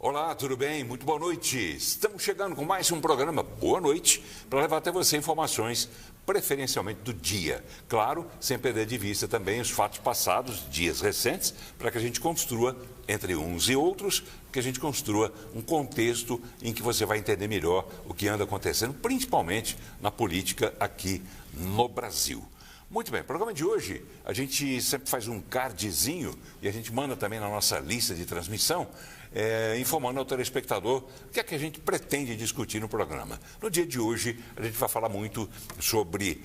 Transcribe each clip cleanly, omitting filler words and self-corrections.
Olá, tudo bem? Muito boa noite. Estamos chegando com mais um programa Boa Noite para levar até você informações preferencialmente do dia. Claro, sem perder de vista também os fatos passados, dias recentes, para que a gente construa, entre uns e outros, que a gente construa um contexto em que você vai entender melhor o que anda acontecendo, principalmente na política aqui no Brasil. Muito bem, no programa de hoje a gente sempre faz um cardzinho e a gente manda também na nossa lista de transmissão, informando ao telespectador o que é que a gente pretende discutir no programa. No dia de hoje a gente vai falar muito sobre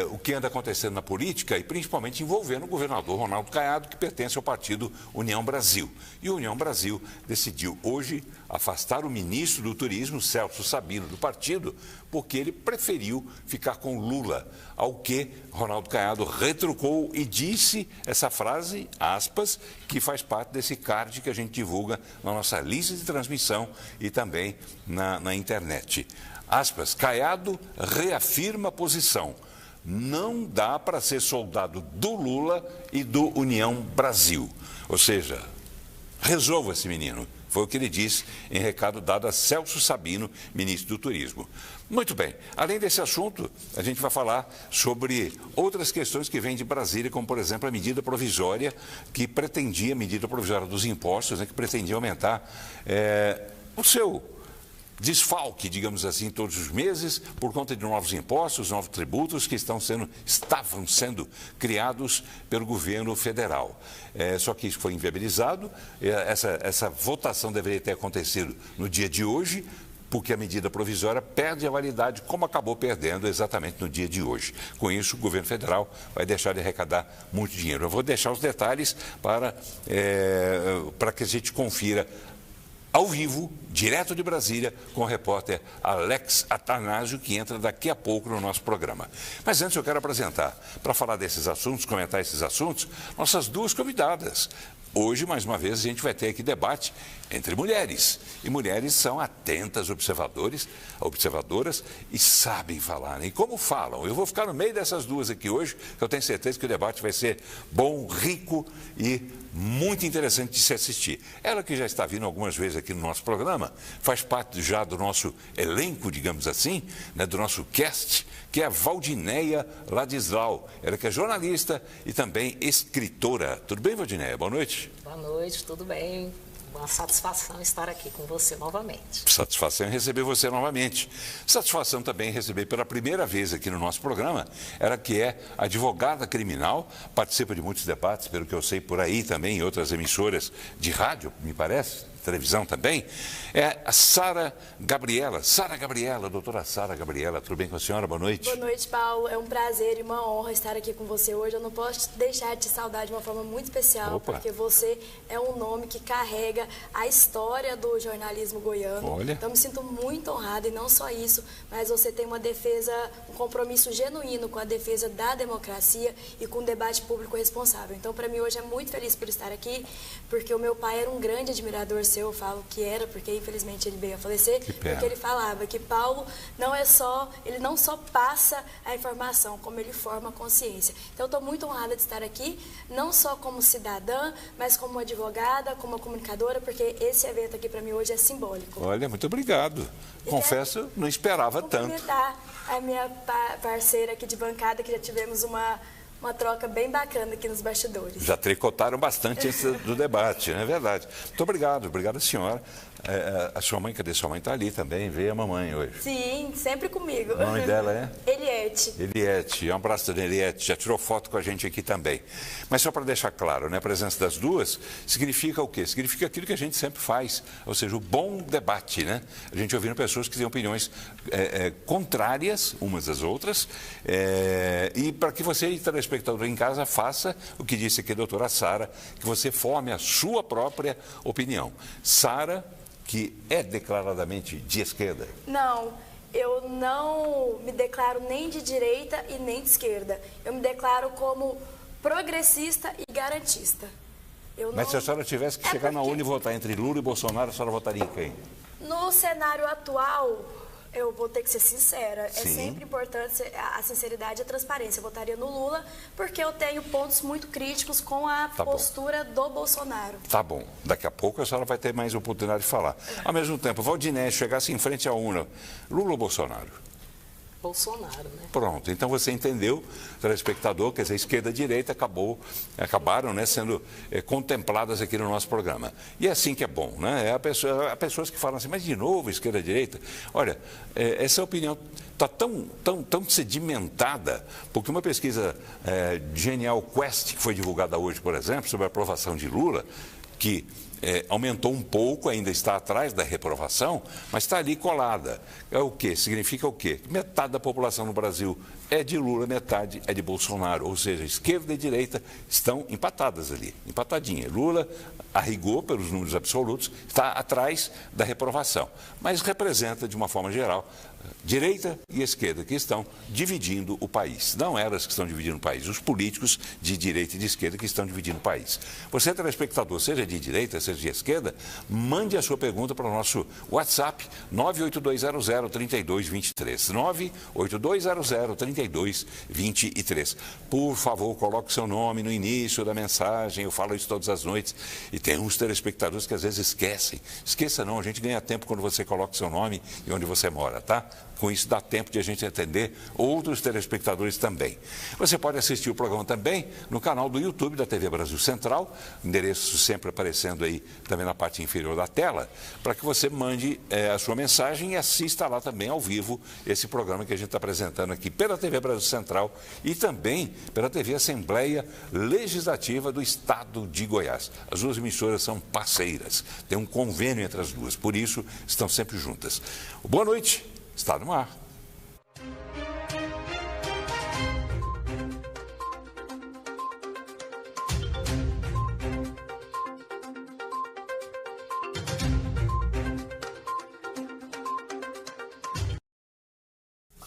o que anda acontecendo na política e principalmente envolvendo o governador Ronaldo Caiado, que pertence ao partido União Brasil. E o União Brasil decidiu hoje afastar o ministro do Turismo, Celso Sabino, do partido, porque ele preferiu ficar com Lula, ao que Ronaldo Caiado retrucou e disse essa frase, aspas, que faz parte desse card que a gente divulga na nossa lista de transmissão e também na internet. Aspas, Caiado reafirma a posição. Não dá para ser soldado do Lula e do União Brasil. Ou seja, resolva esse menino. Foi o que ele disse em recado dado a Celso Sabino, ministro do Turismo. Muito bem, além desse assunto, a gente vai falar sobre outras questões que vêm de Brasília, como, por exemplo, a medida provisória medida provisória dos impostos, né, que pretendia aumentar o seu desfalque, digamos assim, todos os meses, por conta de novos impostos, novos tributos que estavam sendo criados pelo governo federal. Só que isso foi inviabilizado, essa votação deveria ter acontecido no dia de hoje, porque a medida provisória perde a validade, como acabou perdendo exatamente no dia de hoje. Com isso, o governo federal vai deixar de arrecadar muito dinheiro. Eu vou deixar os detalhes para que a gente confira ao vivo, direto de Brasília, com o repórter Alex Atanásio, que entra daqui a pouco no nosso programa. Mas antes eu quero apresentar, para falar desses assuntos, comentar esses assuntos, nossas duas convidadas. Hoje, mais uma vez, a gente vai ter aqui debate entre mulheres. E mulheres são atentas observadoras e sabem falar. E como falam? Eu vou ficar no meio dessas duas aqui hoje, que eu tenho certeza que o debate vai ser bom, rico e muito interessante de se assistir. Ela que já está vindo algumas vezes aqui no nosso programa, faz parte já do nosso elenco, digamos assim, né, do nosso cast, que é a Valdinéia Ladislau. Ela que é jornalista e também escritora. Tudo bem, Valdinéia? Boa noite. Boa noite, tudo bem? Uma satisfação estar aqui com você novamente. Satisfação em receber você novamente. Satisfação também em receber pela primeira vez aqui no nosso programa, ela que é advogada criminal, participa de muitos debates, pelo que eu sei por aí também, em outras emissoras de rádio, me parece, televisão também, é a Sara Gabriela. Sara Gabriela, doutora Sara Gabriela, tudo bem com a senhora? Boa noite. Boa noite, Paulo. É um prazer e uma honra estar aqui com você hoje. Eu não posso deixar de te saudar de uma forma muito especial, porque você é um nome que carrega a história do jornalismo goiano. Olha. Então, me sinto muito honrada, e não só isso, mas você tem uma defesa, um compromisso genuíno com a defesa da democracia e com o debate público responsável. Então, para mim, hoje é muito feliz por estar aqui, porque o meu pai era um grande admirador seu, eu falo que era, porque infelizmente ele veio a falecer, porque ele falava que Paulo ele não só passa a informação, como ele forma a consciência. Então, eu estou muito honrada de estar aqui, não só como cidadã, mas como advogada, como comunicadora, porque esse evento aqui para mim hoje é simbólico. Olha, muito obrigado. Confesso, não esperava tanto. Cumprimentar a minha parceira aqui de bancada, que já tivemos uma troca bem bacana aqui nos bastidores. Já tricotaram bastante antes do debate, não é verdade? Muito obrigado, obrigado, senhora. A sua mãe, cadê sua mãe? Está ali também, veio a mamãe hoje. Sim, sempre comigo. O nome dela é? Eliette. Eliette, um abraço da Eliette, já tirou foto com a gente aqui também. Mas só para deixar claro, né, a presença das duas significa o quê? Significa aquilo que a gente sempre faz, ou seja, o bom debate, né? A gente ouvindo pessoas que têm opiniões contrárias umas às outras, e para que você, telespectador em casa, faça o que disse aqui a doutora Sara, que você forme a sua própria opinião. Sara, que é declaradamente de esquerda? Não, eu não me declaro nem de direita e nem de esquerda. Eu me declaro como progressista e garantista. Mas se a senhora tivesse que chegar na urna e votar entre Lula e Bolsonaro, a senhora votaria em quem? No cenário atual, Eu vou ter que ser sincera. Sim. É sempre importante a sinceridade e a transparência. Eu votaria no Lula porque eu tenho pontos muito críticos com a postura do Bolsonaro. Tá bom. Daqui a pouco a senhora vai ter mais oportunidade de falar. Ao mesmo tempo, Valdinei chegasse em frente à urna, Lula ou Bolsonaro? Bolsonaro, né? Pronto, então você entendeu, telespectador, que essa esquerda e direita acabaram, né, sendo contempladas aqui no nosso programa. E é assim que é bom, né? Há pessoas que falam assim, mas de novo esquerda e direita? Olha, essa opinião está tão sedimentada, porque uma pesquisa Genial Quest, que foi divulgada hoje, por exemplo, sobre a aprovação de Lula, que aumentou um pouco, ainda está atrás da reprovação, mas está ali colada. É o quê? Significa o quê? Metade da população no Brasil é de Lula, metade é de Bolsonaro. Ou seja, esquerda e direita estão empatadas ali, empatadinha. Lula, a rigor, pelos números absolutos, está atrás da reprovação. Mas representa, de uma forma geral, direita e esquerda que estão dividindo o país. Não elas que estão dividindo o país, os políticos de direita e de esquerda que estão dividindo o país. Você, telespectador, seja de direita, seja de esquerda, mande a sua pergunta para o nosso WhatsApp 98200-3223. 98200-3223. Por favor, coloque seu nome no início da mensagem, eu falo isso todas as noites. E tem uns telespectadores que às vezes esquecem. Esqueça não, a gente ganha tempo quando você coloca o seu nome e onde você mora, tá? Com isso dá tempo de a gente atender outros telespectadores também. Você pode assistir o programa também no canal do YouTube da TV Brasil Central, endereço sempre aparecendo aí também na parte inferior da tela, para que você mande a sua mensagem e assista lá também ao vivo esse programa que a gente está apresentando aqui pela TV Brasil Central e também pela TV Assembleia Legislativa do Estado de Goiás. As duas emissoras são parceiras, tem um convênio entre as duas, por isso estão sempre juntas. Boa noite. Está no ar.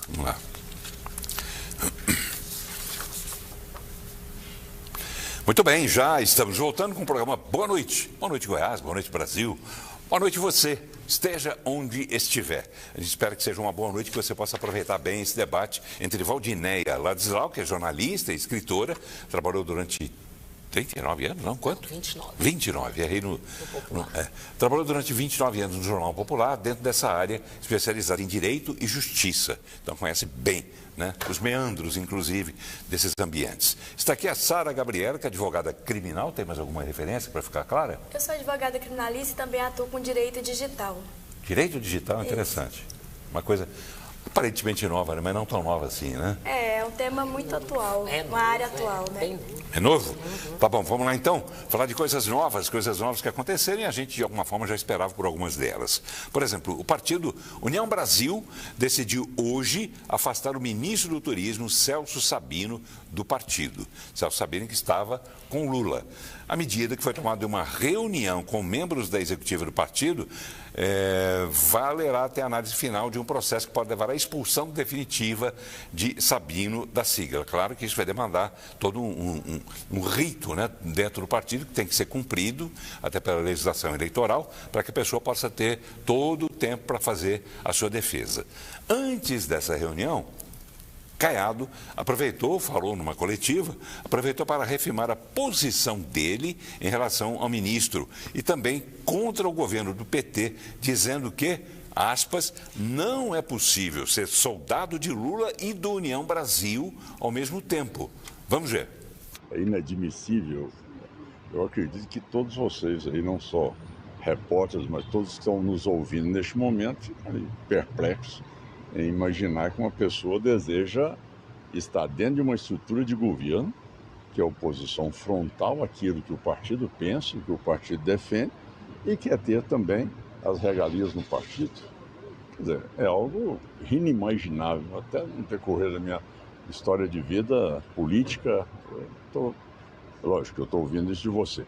Vamos lá. Muito bem, já estamos voltando com o programa Boa Noite. Boa noite, Goiás. Boa noite, Brasil. Boa noite você, esteja onde estiver. A gente espera que seja uma boa noite, que você possa aproveitar bem esse debate entre Valdineia Ladislau, que é jornalista e escritora, trabalhou durante 39 anos, não? Quanto? 29. 29, errei trabalhou durante 29 anos no Jornal Popular, dentro dessa área especializada em Direito e Justiça. Então conhece bem, né, os meandros, inclusive, desses ambientes. Está aqui a Sara Gabriela, que é advogada criminal. Tem mais alguma referência para ficar clara? Eu sou advogada criminalista e também atuo com direito digital. Direito digital é interessante. Uma coisa aparentemente nova, né? Mas não tão nova assim, né? É um tema muito atual, uma área atual, né? É novo? Tá bom, vamos lá então, falar de coisas novas que aconteceram e a gente de alguma forma já esperava por algumas delas. Por exemplo, o partido União Brasil decidiu hoje afastar o ministro do Turismo, Celso Sabino, do partido. Celso Sabino que estava com Lula. A medida que foi tomada em uma reunião com membros da executiva do partido valerá até a análise final de um processo que pode levar à expulsão definitiva de Sabino da sigla. Claro que isso vai demandar todo um rito, né, dentro do partido que tem que ser cumprido, até pela legislação eleitoral, para que a pessoa possa ter todo o tempo para fazer a sua defesa. Antes dessa reunião, Caiado falou numa coletiva, aproveitou para reafirmar a posição dele em relação ao ministro e também contra o governo do PT, dizendo que, aspas, não é possível ser soldado de Lula e do União Brasil ao mesmo tempo. Vamos ver. É inadmissível. Eu acredito que todos vocês aí, não só repórteres, mas todos que estão nos ouvindo neste momento, ficam perplexos em imaginar que uma pessoa deseja estar dentro de uma estrutura de governo, que é oposição frontal àquilo que o partido pensa, que o partido defende, e quer ter também as regalias no partido. Quer dizer, é algo inimaginável. Até no decorrer da minha história de vida política, lógico que eu estou ouvindo isso de você.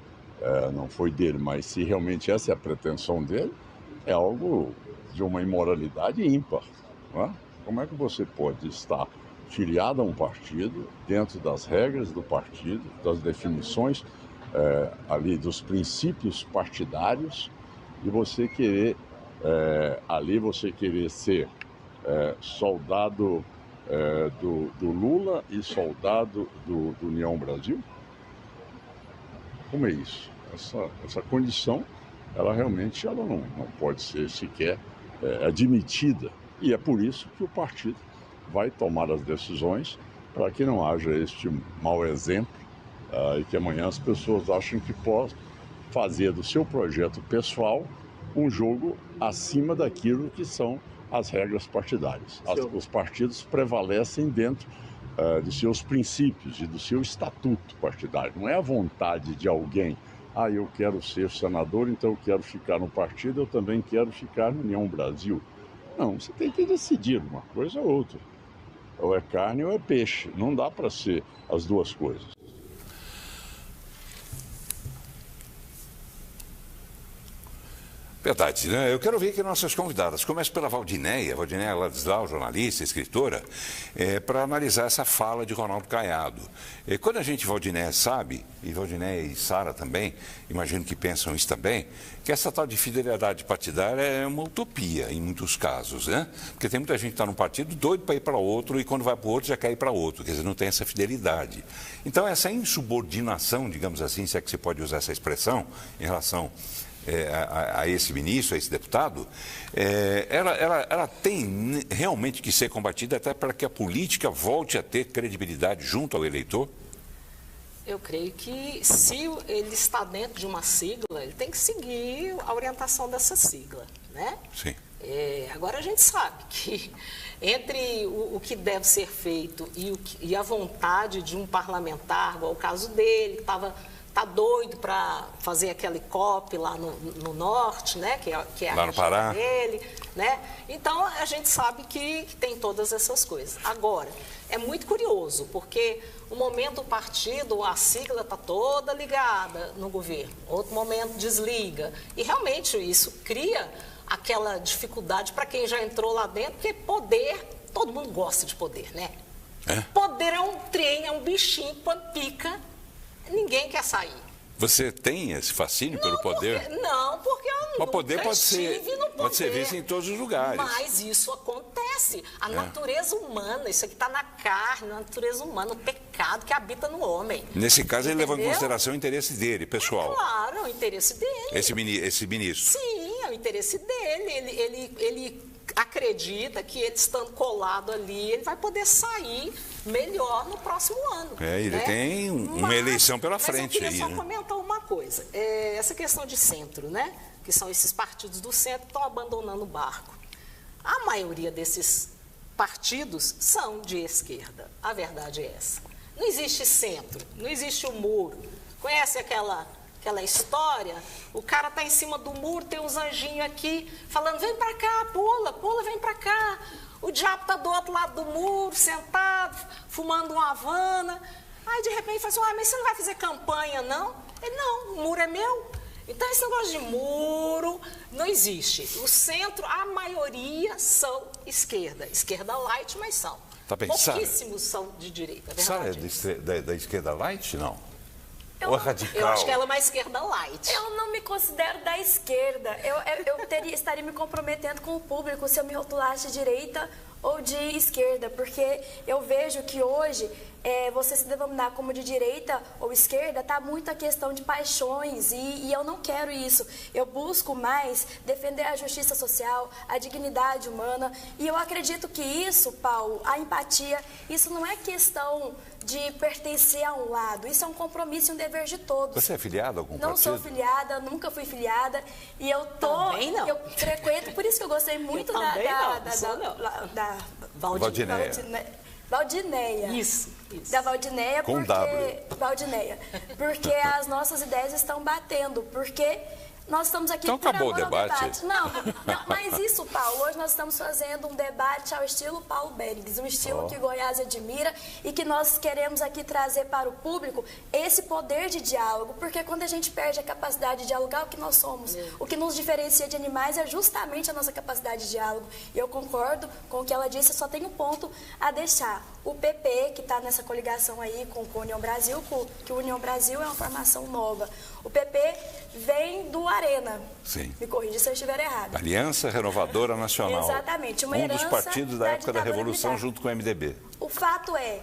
Não foi dele, mas se realmente essa é a pretensão dele, é algo de uma imoralidade ímpar. Não é? Como é que você pode estar filiado a um partido, dentro das regras do partido, das definições ali dos princípios partidários, e você querer, ali você querer ser soldado do Lula e soldado do União Brasil? Como é isso? Essa condição, ela realmente não pode ser sequer admitida. E é por isso que o partido vai tomar as decisões para que não haja este mau exemplo e que amanhã as pessoas achem que podem fazer do seu projeto pessoal um jogo acima daquilo que são as regras partidárias. Os partidos prevalecem dentro de seus princípios e do seu estatuto partidário. Não é a vontade de alguém, eu quero ser senador, então eu quero ficar no partido, eu também quero ficar na União Brasil. Não, você tem que decidir uma coisa ou outra. Ou é carne ou é peixe. Não dá para ser as duas coisas. Verdade, né? Eu quero ver aqui nossas convidadas. Começo pela Valdinéia Ladislau, jornalista, escritora, para analisar essa fala de Ronaldo Caiado. Quando a gente, Valdinéia, sabe, e Valdinéia e Sara também, imagino que pensam isso também, que essa tal de fidelidade partidária é uma utopia em muitos casos, né? Porque tem muita gente que está num partido doido para ir para outro e quando vai para o outro já quer ir para outro, quer dizer, não tem essa fidelidade. Então essa insubordinação, digamos assim, se é que se pode usar essa expressão, em relação a esse ministro, a esse deputado, ela tem realmente que ser combatida até para que a política volte a ter credibilidade junto ao eleitor? Eu creio que se ele está dentro de uma sigla, ele tem que seguir a orientação dessa sigla, né? Sim. Agora a gente sabe que entre o que deve ser feito e a vontade de um parlamentar, igual o caso dele, que está doido para fazer aquele COP lá no norte, né? Que é lá no Pará dele, né? Então a gente sabe que tem todas essas coisas. Agora, é muito curioso, porque um momento o partido, a sigla está toda ligada no governo, outro momento desliga. E realmente isso cria aquela dificuldade para quem já entrou lá dentro, porque poder, todo mundo gosta de poder, né? Poder é um trem, é um bichinho, quando pica, ninguém quer sair. Você tem esse fascínio pelo poder? Porque eu não poder pode ser visto em todos os lugares. Mas isso acontece. A natureza humana, isso aqui está na carne, a natureza humana, o pecado que habita no homem. Nesse caso, ele levou em consideração o interesse dele, pessoal. Claro, é o interesse dele. Esse ministro. Sim, é o interesse dele. Ele acredita que ele estando colado ali, ele vai poder sair melhor no próximo ano. Ele tem uma eleição pela frente. Eu queria só comentar uma coisa. Essa questão de centro, né? Que são esses partidos do centro que estão abandonando o barco. A maioria desses partidos são de esquerda. A verdade é essa. Não existe centro, não existe o muro. Conhece aquela história? O cara está em cima do muro, tem uns anjinhos aqui, falando, vem para cá, pula, vem para cá. O diabo está do outro lado do muro, sentado, fumando uma Havana. Aí, de repente, fala assim, mas você não vai fazer campanha, não? Ele, não, o muro é meu. Então, esse negócio de muro não existe. O centro, a maioria são esquerda. Esquerda light, mas são. Tá bem, pouquíssimos são de direita. Sara é da esquerda light, não? Ou radical? Eu acho que ela é uma esquerda light. Eu não me considero da esquerda. Eu estaria me comprometendo com o público se eu me rotulasse de direita ou de esquerda, porque eu vejo que hoje você se denominar como de direita ou esquerda está muito a questão de paixões e eu não quero isso. Eu busco mais defender a justiça social, a dignidade humana e eu acredito que isso, Paulo, a empatia, isso não é questão de pertencer a um lado, isso é um compromisso e um dever de todos. Você é filiada a algum partido? Não sou filiada, nunca fui filiada e eu Também não. Eu frequento, por isso que eu gostei muito da Valdinéia. Isso. Da Valdinéia, com W. Valdinéia, porque as nossas ideias estão batendo, porque nós estamos aqui então acabou o debate. Não, mas isso, Paulo, hoje nós estamos fazendo um debate ao estilo Paulo Bérigues, um estilo que Goiás admira e que nós queremos aqui trazer para o público esse poder de diálogo, porque quando a gente perde a capacidade de dialogar, o que nós somos, o que nos diferencia de animais é justamente a nossa capacidade de diálogo. E eu concordo com o que ela disse, só tenho um ponto a deixar. o PP, que está nessa coligação aí com o União Brasil, que o União Brasil é uma formação nova. O PP vem do Arena. Sim. Me corrija se eu estiver errado. Aliança Renovadora Nacional. Exatamente. Uma um dos herança partidos da época da Revolução militar. junto com o MDB. O fato é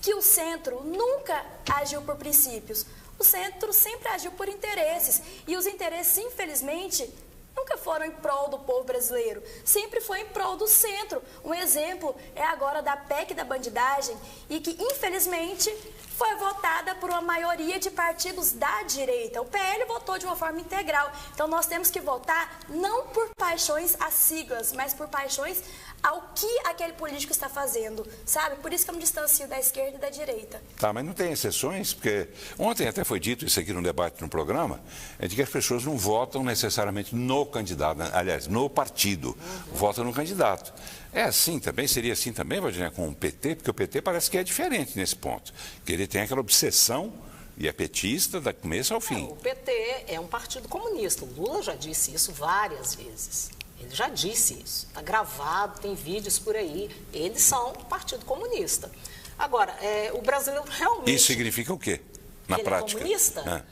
que o centro nunca agiu por princípios. O centro sempre agiu por interesses. E os interesses, infelizmente, nunca foram em prol do povo brasileiro, sempre foi em prol do centro. Um exemplo é agora da PEC da bandidagem e que, infelizmente, foi votada por uma maioria de partidos da direita. O PL votou de uma forma integral. Então, nós temos que votar não por paixões às siglas, mas por paixões ao que aquele político está fazendo, sabe? Por isso que eu me distancio da esquerda e da direita. Tá, mas não tem exceções? Porque ontem até foi dito isso aqui no debate no programa, é de que as pessoas não votam necessariamente no candidato, aliás, no partido, votam no candidato. É assim também, seria assim também, Valdinei, com o PT, porque o PT parece que é diferente nesse ponto, que ele tem aquela obsessão e é petista da começo ao fim. O PT é um partido comunista, o Lula já disse isso várias vezes. Ele já disse isso, está gravado, tem vídeos por aí. Eles são um partido comunista. Agora, o brasileiro realmente... Isso significa o quê, na prática? É comunista?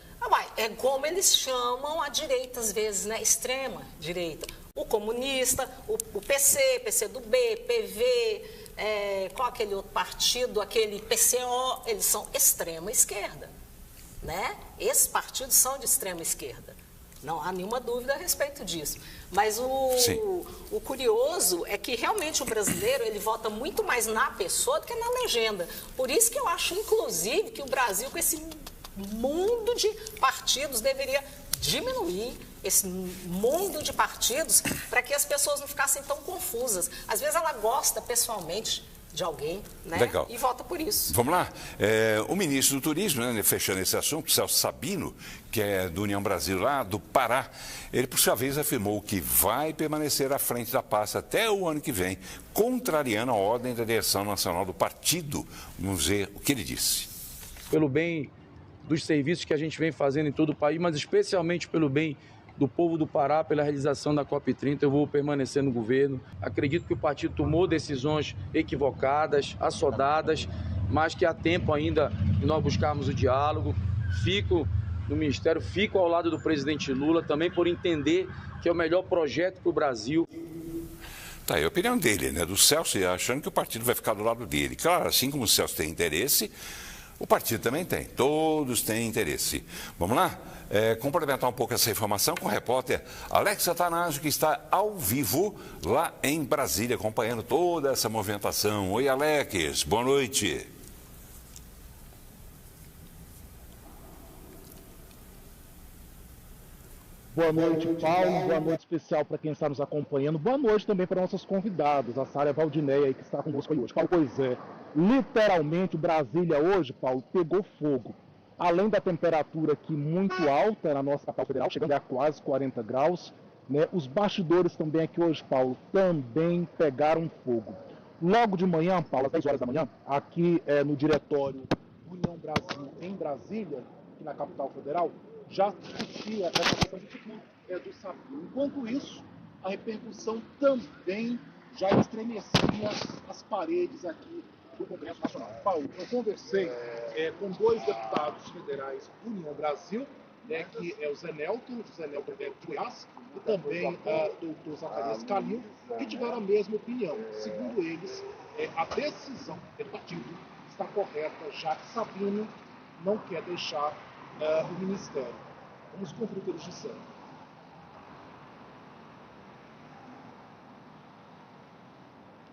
É como eles chamam a direita, às vezes, né? Extrema direita. O comunista, o PC, PCdoB, PV, qual aquele outro partido, aquele PCO, eles são extrema esquerda, né? Esses partidos são de extrema esquerda. Não há nenhuma dúvida a respeito disso. Mas o curioso é que realmente o brasileiro ele vota muito mais na pessoa do que na legenda. Por isso que eu acho, inclusive, que o Brasil, com esse mundo de partidos, deveria diminuir esse mundo de partidos para que as pessoas não ficassem tão confusas. Às vezes ela gosta pessoalmente de alguém, né? Legal. E vota por isso. Vamos lá? O ministro do Turismo, né, fechando esse assunto, Celso Sabino, que é do União Brasil lá, do Pará, ele, por sua vez, afirmou que vai permanecer à frente da pasta até o ano que vem, contrariando a ordem da direção nacional do partido. Vamos ver o que ele disse. Pelo bem dos serviços que a gente vem fazendo em todo o país, mas especialmente pelo bem do povo do Pará, pela realização da COP30, eu vou permanecer no governo. Acredito que o partido tomou decisões equivocadas, assodadas, mas que há tempo ainda de nós buscarmos o diálogo. Fico no Ministério, fico ao lado do presidente Lula, também por entender que é o melhor projeto para o Brasil. Tá aí a opinião dele, né, do Celso, achando que o partido vai ficar do lado dele. Claro, assim como o Celso tem interesse, o partido também tem, todos têm interesse. Vamos lá? Complementar um pouco essa informação com o repórter Alex Atanásio, que está ao vivo lá em Brasília, acompanhando toda essa movimentação. Oi, Alex, boa noite. Boa noite, Paulo. Boa noite especial para quem está nos acompanhando. Boa noite também para nossos convidados, a Sária Valdineia, que está conosco aí hoje. Paulo, pois é, literalmente Brasília hoje, Paulo, pegou fogo. Além da temperatura aqui muito alta na nossa capital federal, chegando a quase 40 graus, né, os bastidores também aqui hoje, Paulo, também pegaram fogo. Logo de manhã, Paulo, às 10 horas da manhã, aqui no diretório União Brasil em Brasília, aqui na capital federal, já discutia essa questão do Sabino. Enquanto isso, a repercussão também já estremecia as paredes aqui do Congresso Nacional. Paulo, eu conversei com dois deputados federais do União Brasil, né, que é o Zé Nelton de Goiás, e também o doutor Zacarias Calil, que tiveram a mesma opinião. Segundo eles, a decisão do partido está correta, já que Sabino não quer deixar o Ministério. Vamos conferir o que eles disseram.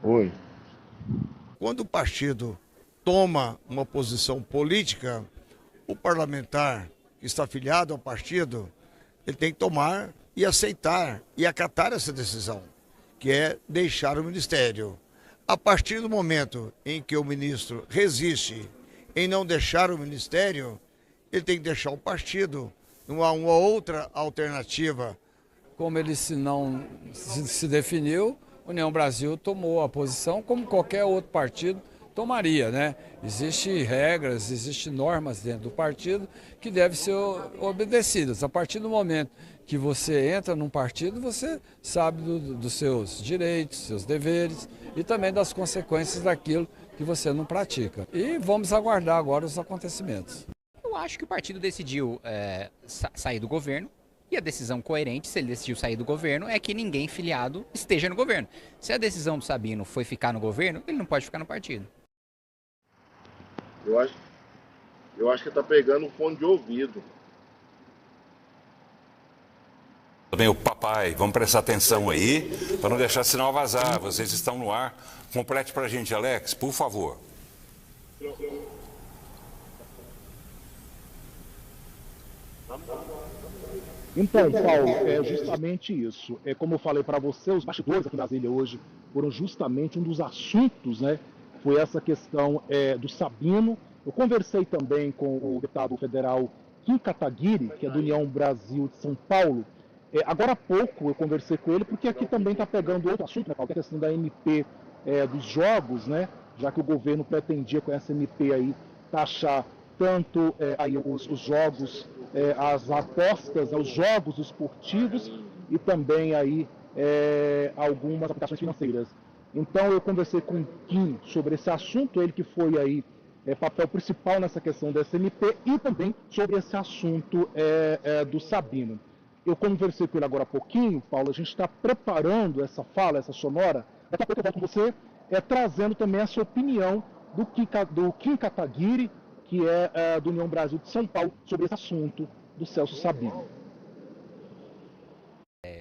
Oi. Quando o partido toma uma posição política, o parlamentar que está afiliado ao partido, ele tem que tomar e aceitar e acatar essa decisão, que é deixar o ministério. A partir do momento em que o ministro resiste em não deixar o ministério, ele tem que deixar o partido. Não há uma outra alternativa. Como ele se definiu, União Brasil tomou a posição como qualquer outro partido tomaria, né? Existem regras, existem normas dentro do partido que devem ser obedecidas. A partir do momento que você entra num partido, você sabe dos seus direitos, seus deveres e também das consequências daquilo que você não pratica. E vamos aguardar agora os acontecimentos. Eu acho que o partido decidiu sair do governo. E a decisão coerente, se ele decidiu sair do governo, é que ninguém filiado esteja no governo. Se a decisão do Sabino foi ficar no governo, ele não pode ficar no partido. Eu acho que está pegando um fone de ouvido. Também o papai, vamos prestar atenção aí, para não deixar sinal vazar. Vocês estão no ar. Complete para a gente, Alex, por favor. Então, Paulo, é justamente isso. Como eu falei para você, os bastidores aqui em Brasília hoje foram justamente um dos assuntos, né? Foi essa questão do Sabino. Eu conversei também com o deputado federal Kim Kataguiri, que é do União Brasil de São Paulo. Agora há pouco eu conversei com ele, porque aqui também está pegando outro assunto, né, Paulo, que é a questão da MP dos jogos, né? Já que o governo pretendia com essa MP aí taxar tanto aí os jogos, as apostas, os jogos esportivos e também aí algumas aplicações financeiras. Então eu conversei com o Kim sobre esse assunto, ele que foi aí papel principal nessa questão da SMP e também sobre esse assunto do Sabino. Eu conversei com ele agora há pouquinho, Paulo, a gente está preparando essa fala, essa sonora, daqui a pouco eu volto com você, trazendo também essa opinião do Kim Kataguiri, que é do União Brasil de São Paulo, sobre esse assunto do Celso Sabino.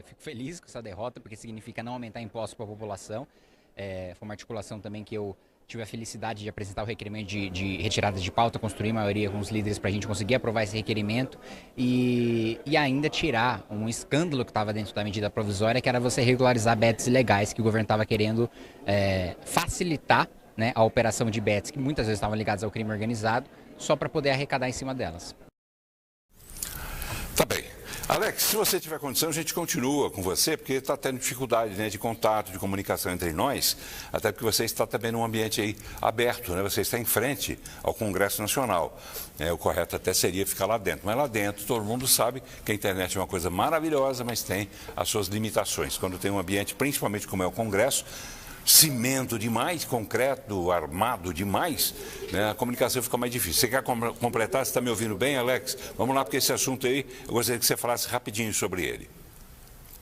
Fico feliz com essa derrota, porque significa não aumentar impostos para a população. Foi uma articulação também que eu tive a felicidade de apresentar o requerimento de retirada de pauta, construir maioria com os líderes para a gente conseguir aprovar esse requerimento e ainda tirar um escândalo que estava dentro da medida provisória, que era você regularizar bets ilegais, que o governo estava querendo facilitar, né, a operação de bets que muitas vezes estavam ligadas ao crime organizado, só para poder arrecadar em cima delas. Tá bem. Alex, se você tiver condição, a gente continua com você, porque está tendo dificuldade, né, de contato, de comunicação entre nós, até porque você está também num ambiente aí aberto, né? Você está em frente ao Congresso Nacional. O correto até seria ficar lá dentro, mas lá dentro todo mundo sabe que a internet é uma coisa maravilhosa, mas tem as suas limitações. Quando tem um ambiente, principalmente como é o Congresso, cimento demais, concreto, armado demais, né, a comunicação fica mais difícil. Você quer completar? Você está me ouvindo bem, Alex? Vamos lá, porque esse assunto aí, eu gostaria que você falasse rapidinho sobre ele.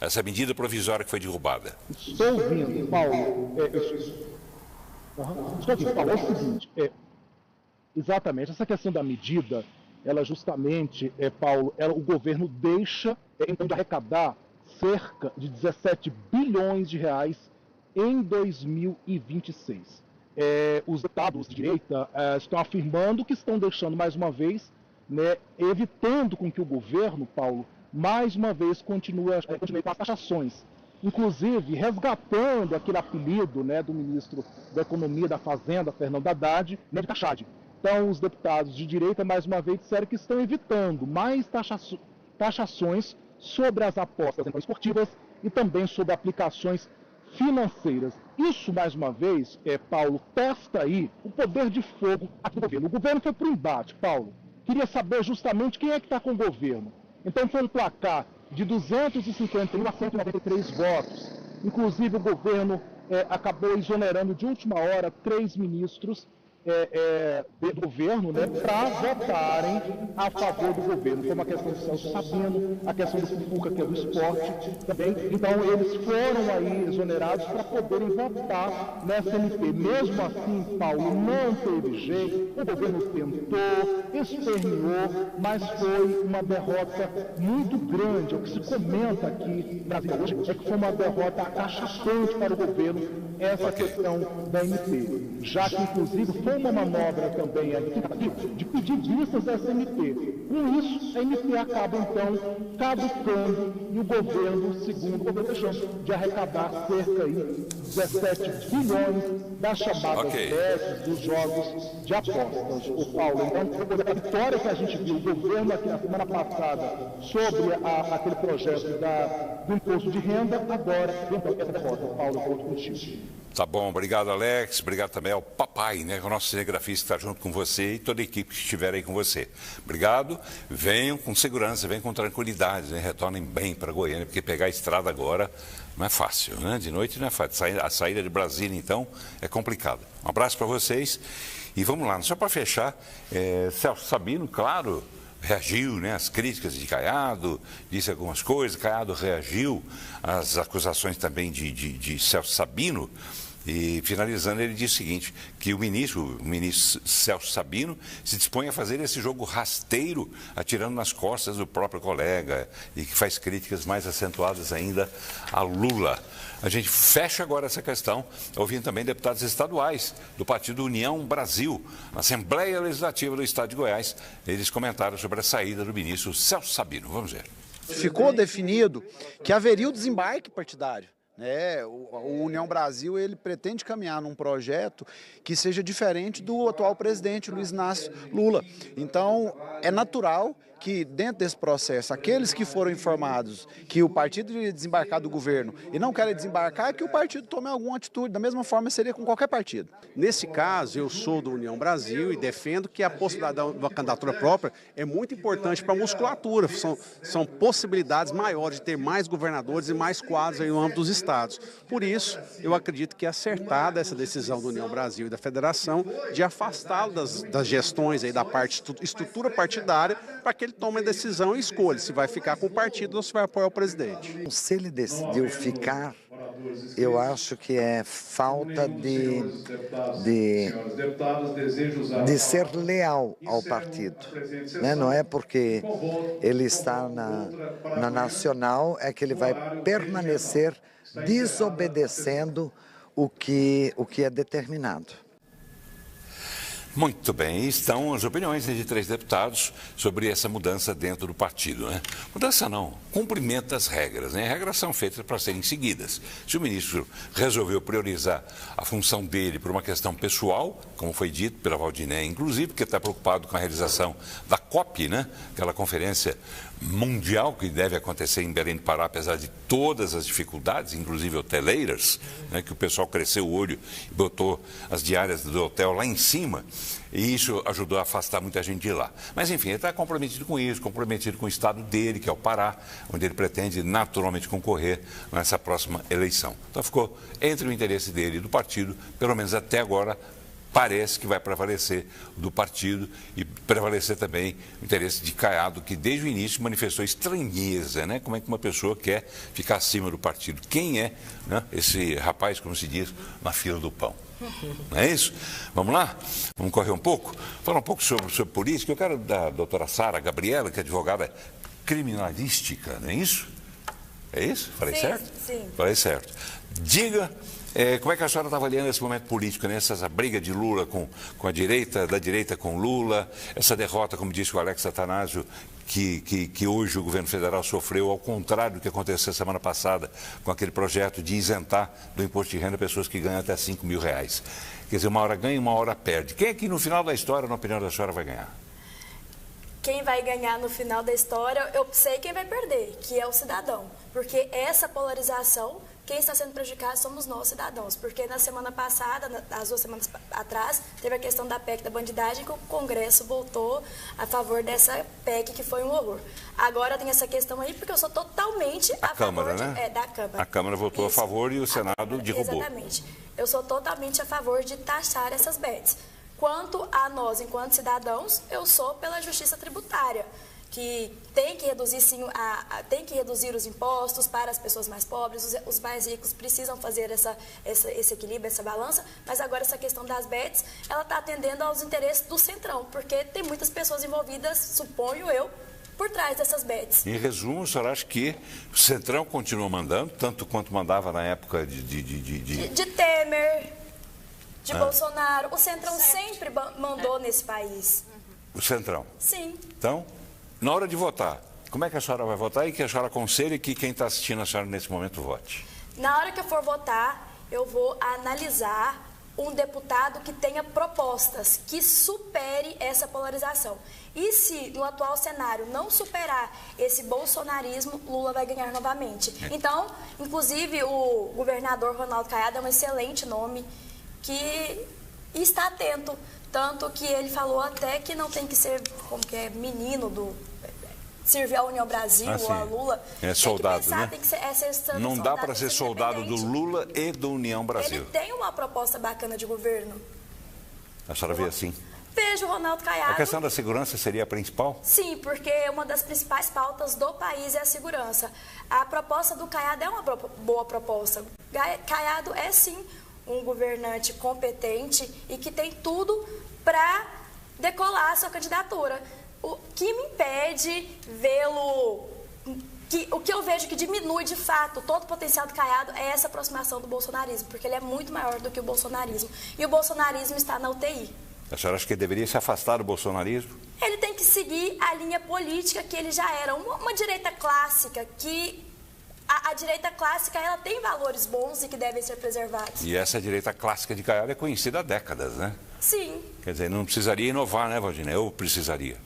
Essa medida provisória que foi derrubada. Estou ouvindo, Paulo. Estou ouvindo, Paulo. É o seguinte, exatamente, essa questão da medida, ela justamente, Paulo, o governo deixa, então, de arrecadar cerca de 17 bilhões de reais em 2026. Os deputados de direita estão afirmando que estão deixando mais uma vez, né, evitando com que o governo, Paulo, mais uma vez continue com as taxações, inclusive resgatando aquele apelido, né, do ministro da Economia e da Fazenda, Fernando Haddad, né, de taxade. Então os deputados de direita mais uma vez disseram que estão evitando mais taxações sobre as apostas esportivas e também sobre aplicações financeiras. Isso, mais uma vez, Paulo, testa aí o poder de fogo aqui do governo. O governo foi para o embate, Paulo. Queria saber justamente quem é que está com o governo. Então foi um placar de 251 a 193 votos. Inclusive o governo acabou exonerando de última hora 3 ministros do governo, né, para votarem a favor do governo, como a questão do Celso Sabino, a questão do Fufuca, que é do esporte também. Então eles foram aí exonerados para poderem votar nessa MP. Mesmo assim, Paulo, não teve jeito, o governo tentou, esperneou, mas foi uma derrota muito grande. O que se comenta aqui em Brasília hoje é que foi uma derrota acachapante para o governo essa questão da MP, já que inclusive foi uma manobra também de pedir vistas dessa MP. Com isso, a MP acaba então caducando e o governo, segundo o governo, deixando de arrecadar cerca de 17 bilhões das chamadas bets dos jogos de apostas. O Paulo, então, a vitória que a gente viu, o governo aqui na semana passada sobre aquele projeto do imposto de renda, agora, então, essa derrota. Paulo, eu volto contigo. Tá bom, obrigado, Alex. Obrigado também ao papai, né? O nosso cinegrafista que está junto com você e toda a equipe que estiver aí com você. Obrigado. Venham com segurança, venham com tranquilidade, né? Retornem bem para Goiânia, porque pegar a estrada agora não é fácil, né? De noite não é fácil. A saída de Brasília, então, é complicada. Um abraço para vocês e vamos lá. Só para fechar, Celso Sabino, claro, reagiu, né, às críticas de Caiado, disse algumas coisas. Caiado reagiu às acusações também de Celso Sabino. E, finalizando, ele disse o seguinte, que o ministro Celso Sabino se dispõe a fazer esse jogo rasteiro, atirando nas costas do próprio colega, e que faz críticas mais acentuadas ainda a Lula. A gente fecha agora essa questão, ouvindo também deputados estaduais do Partido União Brasil, na Assembleia Legislativa do Estado de Goiás. Eles comentaram sobre a saída do ministro Celso Sabino. Vamos ver. Ficou definido que haveria o desembarque partidário. O União Brasil ele pretende caminhar num projeto que seja diferente do atual presidente Luiz Inácio Lula. Então, é natural que dentro desse processo, aqueles que foram informados que o partido iria desembarcar do governo e não querem desembarcar, que o partido tome alguma atitude, da mesma forma seria com qualquer partido. Nesse caso, eu sou do União Brasil e defendo que a possibilidade de uma candidatura própria é muito importante para a musculatura. São possibilidades maiores de ter mais governadores e mais quadros aí no âmbito dos estados. Por isso, eu acredito que é acertada essa decisão do União Brasil e da federação de afastá-lo das gestões aí da parte estrutura partidária para que ele tome a decisão e escolha se vai ficar com o partido ou se vai apoiar o presidente. Se ele decidiu ficar, eu acho que é falta de ser leal ao partido. Né? Não é porque ele está na Nacional é que ele vai permanecer desobedecendo o que é determinado. Muito bem, estão as opiniões de 3 deputados sobre essa mudança dentro do partido, né? Mudança não, cumprimento das regras, né? Regras são feitas para serem seguidas. Se o ministro resolveu priorizar a função dele por uma questão pessoal, como foi dito pela Valdinéia, inclusive, porque está preocupado com a realização da COP, né? Aquela conferência mundial que deve acontecer em Belém do Pará, apesar de todas as dificuldades, inclusive hoteleiras, né, que o pessoal cresceu o olho e botou as diárias do hotel lá em cima, e isso ajudou a afastar muita gente de lá. Mas, enfim, ele está comprometido com isso, comprometido com o estado dele, que é o Pará, onde ele pretende naturalmente concorrer nessa próxima eleição. Então, ficou entre o interesse dele e do partido, pelo menos até agora, parece que vai prevalecer do partido e prevalecer também o interesse de Caiado, que desde o início manifestou estranheza, né? Como é que uma pessoa quer ficar acima do partido? Quem é, né, esse rapaz, como se diz, na fila do pão? Não é isso? Vamos lá? Vamos correr um pouco? Falar um pouco sobre política. Eu quero da doutora Sara Gabriela, que é advogada criminalística, não é isso? É isso? Falei certo? Sim. Falei certo. Diga... como é que a senhora está avaliando esse momento político, né? Essa briga de Lula com a direita, da direita com Lula, essa derrota, como disse o Alex Atanásio, que hoje o governo federal sofreu, ao contrário do que aconteceu semana passada, com aquele projeto de isentar do imposto de renda pessoas que ganham até R$5.000. Quer dizer, uma hora ganha e uma hora perde. Quem é que no final da história, na opinião da senhora, vai ganhar? Quem vai ganhar no final da história, eu sei quem vai perder, que é o cidadão. Porque essa polarização, quem está sendo prejudicado somos nós, cidadãos. Porque na semana passada, as 2 semanas atrás, teve a questão da PEC da bandidagem, que o Congresso votou a favor dessa PEC, que foi um horror. Agora tem essa questão aí, porque eu sou totalmente a favor da Câmara. A Câmara votou a favor e o Senado derrubou. Exatamente. Eu sou totalmente a favor de taxar essas bets. Quanto a nós, enquanto cidadãos, eu sou pela justiça tributária, que tem que reduzir, sim, tem que reduzir os impostos para as pessoas mais pobres, os mais ricos precisam fazer esse equilíbrio, essa balança, mas agora essa questão das bets, ela está atendendo aos interesses do Centrão, porque tem muitas pessoas envolvidas, suponho eu, por trás dessas bets. Em resumo, a senhora acha que o Centrão continua mandando, tanto quanto mandava na época de Temer, de Bolsonaro. O Centrão sempre mandou nesse país. O Centrão? Sim. Então, na hora de votar, como é que a senhora vai votar e que a senhora aconselha que quem está assistindo a senhora nesse momento vote? Na hora que eu for votar, eu vou analisar um deputado que tenha propostas, que supere essa polarização. E se no atual cenário não superar esse bolsonarismo, Lula vai ganhar novamente. Então, inclusive, o governador Ronaldo Caiado é um excelente nome que está atento. Tanto que ele falou até que não tem que ser, como que é, menino do... servir a União Brasil ou a Lula. É soldado, pensar, né? Tem que ser não dá para ser soldado do Lula e do União Brasil. Ele tem uma proposta bacana de governo. A senhora vê assim? Vejo o Ronaldo Caiado... A questão da segurança seria a principal? Sim, porque uma das principais pautas do país é a segurança. A proposta do Caiado é uma boa proposta. Caiado é, sim, um governante competente e que tem tudo para decolar a sua candidatura. O que me impede vê-lo... O que eu vejo que diminui, de fato, todo o potencial do Caiado é essa aproximação do bolsonarismo, porque ele é muito maior do que o bolsonarismo. E o bolsonarismo está na UTI. A senhora acha que ele deveria se afastar do bolsonarismo? Ele tem que seguir a linha política que ele já era. Uma direita clássica, que a direita clássica ela tem valores bons e que devem ser preservados. E essa direita clássica de Caiado é conhecida há décadas, né? Sim. Quer dizer, não precisaria inovar, né, Valdinei? Ou precisaria?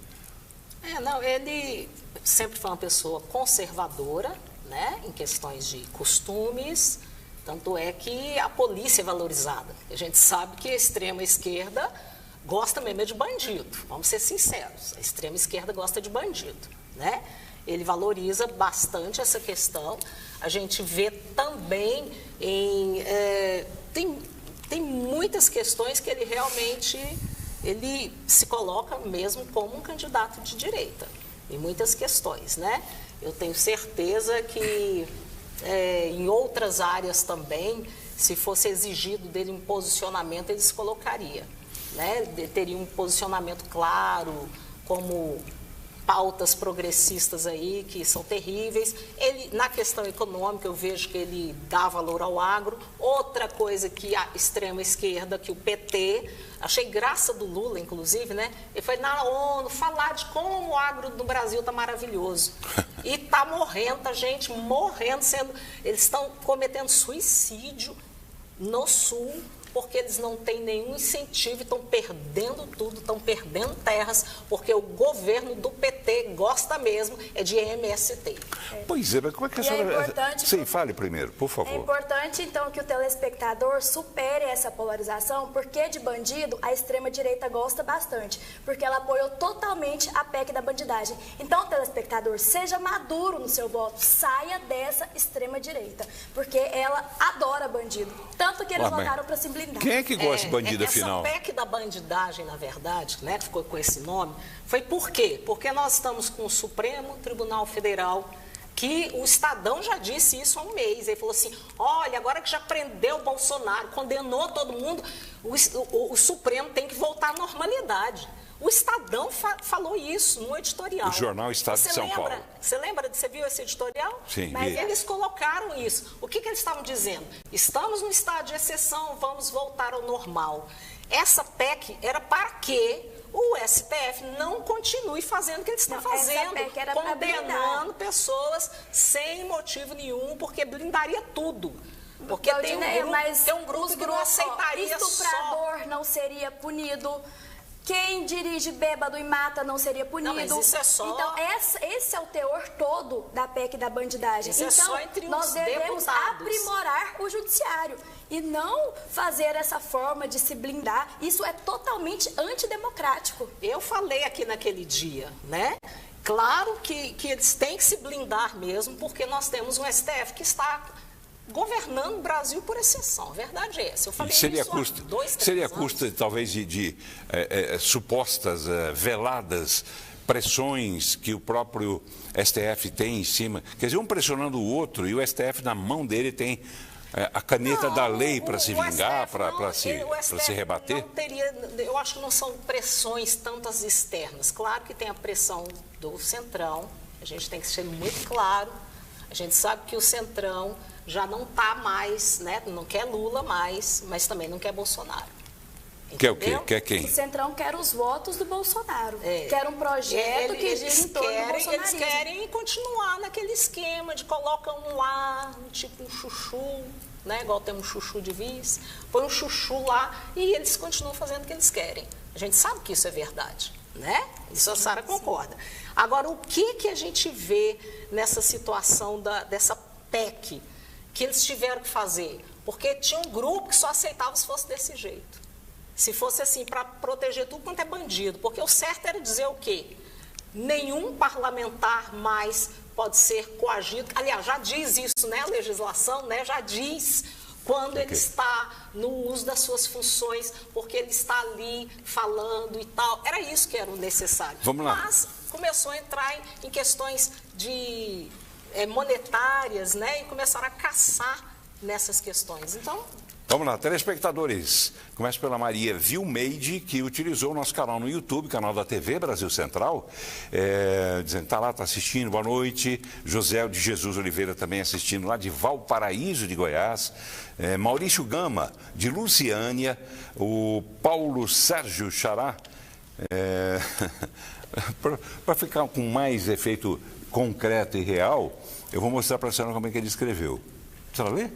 Não, ele sempre foi uma pessoa conservadora, né, em questões de costumes, tanto é que a polícia é valorizada. A gente sabe que a extrema esquerda gosta mesmo de bandido, vamos ser sinceros, a extrema esquerda gosta de bandido, né? Ele valoriza bastante essa questão, a gente vê também tem muitas questões que ele realmente... ele se coloca mesmo como um candidato de direita, em muitas questões, né? Eu tenho certeza que em outras áreas também, se fosse exigido dele um posicionamento, ele se colocaria, né? Ele teria um posicionamento claro, como pautas progressistas aí, que são terríveis. Ele, na questão econômica, eu vejo que ele dá valor ao agro. Outra coisa que a extrema esquerda, que o PT, achei graça do Lula, inclusive, né? Ele foi na ONU falar de como o agro do Brasil está maravilhoso. E está morrendo, a gente morrendo, eles estão cometendo suicídio no Sul, porque eles não têm nenhum incentivo, estão perdendo tudo, estão perdendo terras, porque o governo do PT gosta mesmo de MST. Pois é, mas como é que a senhora... É importante... Sim, fale primeiro, por favor. É importante, então, que o telespectador supere essa polarização, porque de bandido a extrema-direita gosta bastante, porque ela apoiou totalmente a PEC da bandidagem. Então, telespectador, seja maduro no seu voto, saia dessa extrema-direita, porque ela adora bandido, tanto que eles votaram para se blindar. Quem é que gosta de bandido, afinal? Essa PEC da bandidagem, na verdade, né, que ficou com esse nome, foi por quê? Porque nós estamos com o Supremo Tribunal Federal, que o Estadão já disse isso há um mês. Ele falou assim, olha, agora que já prendeu o Bolsonaro, condenou todo mundo, o Supremo tem que voltar à normalidade. O Estadão falou isso no editorial. O jornal Estado de São Paulo. Você viu esse editorial? Sim. Mas eles colocaram isso. O que eles estavam dizendo? Estamos no estado de exceção, vamos voltar ao normal. Essa PEC era para que o STF não continue fazendo o que eles estão fazendo, condenando pessoas sem motivo nenhum, porque blindaria tudo. Porque tem um grupo que não aceitaria estuprador não seria punido. Quem dirige bêbado e mata não seria punido. Não, mas isso é só... Então, esse é o teor todo da PEC da bandidagem. Isso então, é só entre nós devemos aprimorar o judiciário e não fazer essa forma de se blindar. Isso é totalmente antidemocrático. Eu falei aqui naquele dia, né? Claro que eles têm que se blindar mesmo, porque nós temos um STF que está governando o Brasil por exceção. A verdade é essa. Eu falei seria isso há 2, 3 seria anos. custa, talvez, de supostas, veladas pressões que o próprio STF tem em cima. Quer dizer, um pressionando o outro e o STF, na mão dele, tem a caneta da lei para se vingar, para se rebater? Não teria, eu acho que não são pressões tantas externas. Claro que tem a pressão do Centrão, a gente tem que ser muito claro. A gente sabe que o Centrão já não está mais, né? Não quer Lula mais, mas também não quer Bolsonaro. Quer o quê? Quer quem? O Centrão quer os votos do Bolsonaro. Quer um projeto que gira em torno do bolsonarismo. Eles querem continuar naquele esquema de colocar um lá, tipo um chuchu, né? Igual tem um chuchu de vice, põe um chuchu lá e eles continuam fazendo o que eles querem. A gente sabe que isso é verdade, né? Isso a Sara concorda. Agora, o que a gente vê nessa situação dessa PEC que eles tiveram que fazer? Porque tinha um grupo que só aceitava se fosse desse jeito. Se fosse assim, para proteger tudo quanto é bandido. Porque o certo era dizer o quê? Nenhum parlamentar mais pode ser coagido. Aliás, já diz isso, né? A legislação, né? Já diz quando ele está no uso das suas funções, porque ele está ali falando e tal. Era isso que era o necessário. Vamos lá. Mas começou a entrar em questões monetárias, né? E começaram a caçar nessas questões. Então... Vamos lá, telespectadores. Começo pela Maria Vilmeide, que utilizou o nosso canal no YouTube, canal da TV Brasil Central, dizendo, tá lá, tá assistindo, boa noite. José de Jesus Oliveira também assistindo lá de Valparaíso de Goiás. Maurício Gama, de Luciânia. O Paulo Sérgio Xará. Para ficar com mais efeito concreto e real, eu vou mostrar para a senhora como é que ele escreveu. A senhora lê?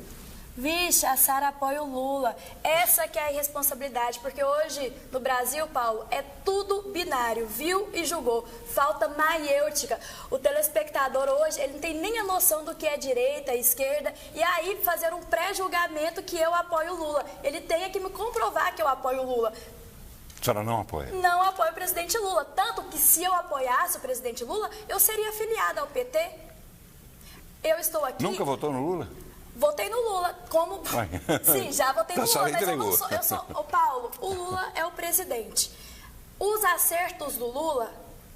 Vixe, a Sara apoia o Lula. Essa que é a irresponsabilidade, porque hoje no Brasil, Paulo, é tudo binário, viu e julgou. Falta maiêutica. O telespectador hoje, ele não tem nem a noção do que é direita, esquerda, e aí fazer um pré-julgamento que eu apoio o Lula. Ele tem que me comprovar que eu apoio o Lula. A senhora não apoia? Não apoio o presidente Lula. Tanto que se eu apoiasse o presidente Lula, eu seria afiliada ao PT. Eu estou aqui... Nunca votou no Lula? Votei no Lula, como... Sim, já votei no Lula, mas eu sou... Ô, Paulo, o Lula é o presidente. Os acertos do Lula,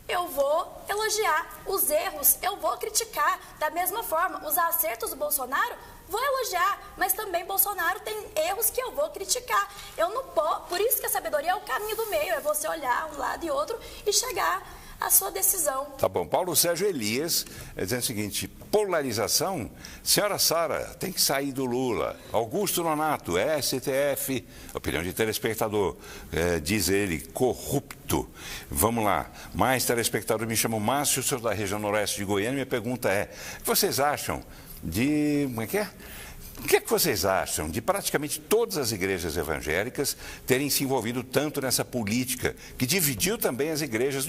eu vou elogiar. Os erros, eu vou criticar. Da mesma forma, os acertos do Bolsonaro, vou elogiar. Mas também Bolsonaro tem erros que eu vou criticar. Eu não posso... Por isso que a sabedoria é o caminho do meio. É você olhar um lado e outro e chegar a sua decisão. Tá bom. Paulo Sérgio Elias dizendo o seguinte, polarização, senhora Sara, tem que sair do Lula. Augusto Nonato, STF, opinião de telespectador, diz ele, corrupto. Vamos lá, mais telespectador, me chamo Márcio, sou da região noroeste de Goiânia, minha pergunta é, o que vocês acham de... Como é que é? O que é que vocês acham de praticamente todas as igrejas evangélicas terem se envolvido tanto nessa política que dividiu também as igrejas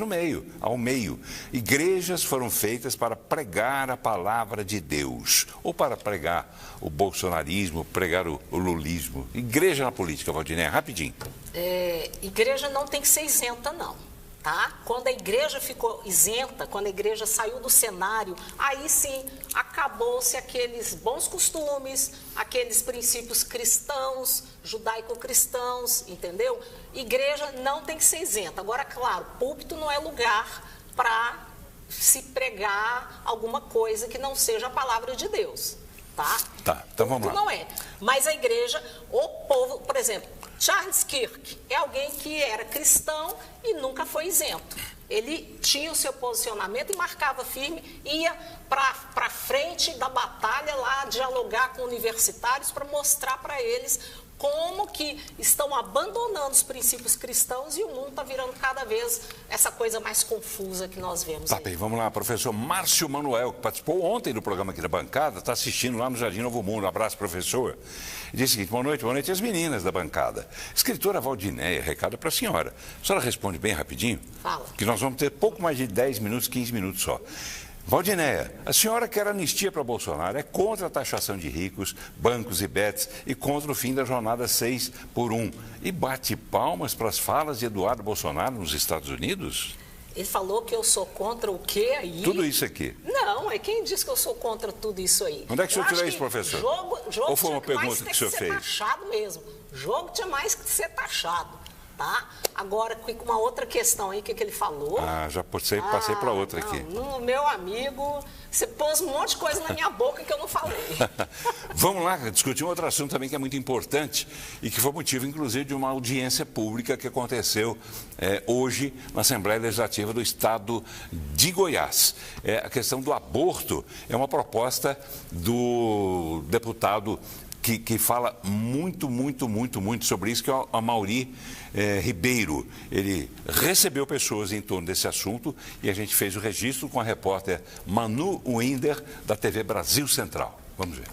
ao meio? Igrejas foram feitas para pregar a palavra de Deus, ou para pregar o bolsonarismo, pregar o lulismo. Igreja na política, Valdinéia, rapidinho. Igreja não tem que ser isenta, não. Tá? Quando a igreja ficou isenta, quando a igreja saiu do cenário, aí sim acabou-se aqueles bons costumes, aqueles princípios cristãos, judaico-cristãos, entendeu? Igreja não tem que ser isenta. Agora, claro, púlpito não é lugar para se pregar alguma coisa que não seja a palavra de Deus, tá? Tá, então vamos lá. Não é. Mas a igreja, o povo, por exemplo, Charles Kirk é alguém que era cristão e nunca foi isento. Ele tinha o seu posicionamento e marcava firme, ia para frente da batalha lá, dialogar com universitários para mostrar para eles como que estão abandonando os princípios cristãos e o mundo está virando cada vez essa coisa mais confusa que nós vemos. Tá bem, vamos lá, professor Márcio Manuel, que participou ontem do programa aqui da bancada, está assistindo lá no Jardim Novo Mundo. Um abraço, professor. E diz o seguinte, boa noite as meninas da bancada. Escritora Valdinéia, recado para a senhora. A senhora responde bem rapidinho? Fala. Que nós vamos ter pouco mais de 10 minutos, 15 minutos só. Valdinéia, a senhora quer anistia para Bolsonaro, é contra a taxação de ricos, bancos e bets e contra o fim da jornada 6x1. E bate palmas para as falas de Eduardo Bolsonaro nos Estados Unidos? Ele falou que eu sou contra o quê aí? Tudo isso aqui. Não, é quem disse que eu sou contra tudo isso aí? Onde é que o senhor tirou isso, professor? Jogo ou foi uma pergunta que o senhor fez? Tinha mais que ser taxado mesmo. Jogo tinha mais que ser taxado. Tá? Agora, com uma outra questão aí, o que ele falou? Já passei para outra aqui. Meu amigo, você pôs um monte de coisa na minha boca que eu não falei. Vamos lá discutir um outro assunto também que é muito importante e que foi motivo, inclusive, de uma audiência pública que aconteceu hoje na Assembleia Legislativa do Estado de Goiás. A questão do aborto é uma proposta do deputado que fala muito sobre isso, que é o Amaury Ribeiro. Ele recebeu pessoas em torno desse assunto e a gente fez o registro com a repórter Manu Winder, da TV Brasil Central. Vamos ver.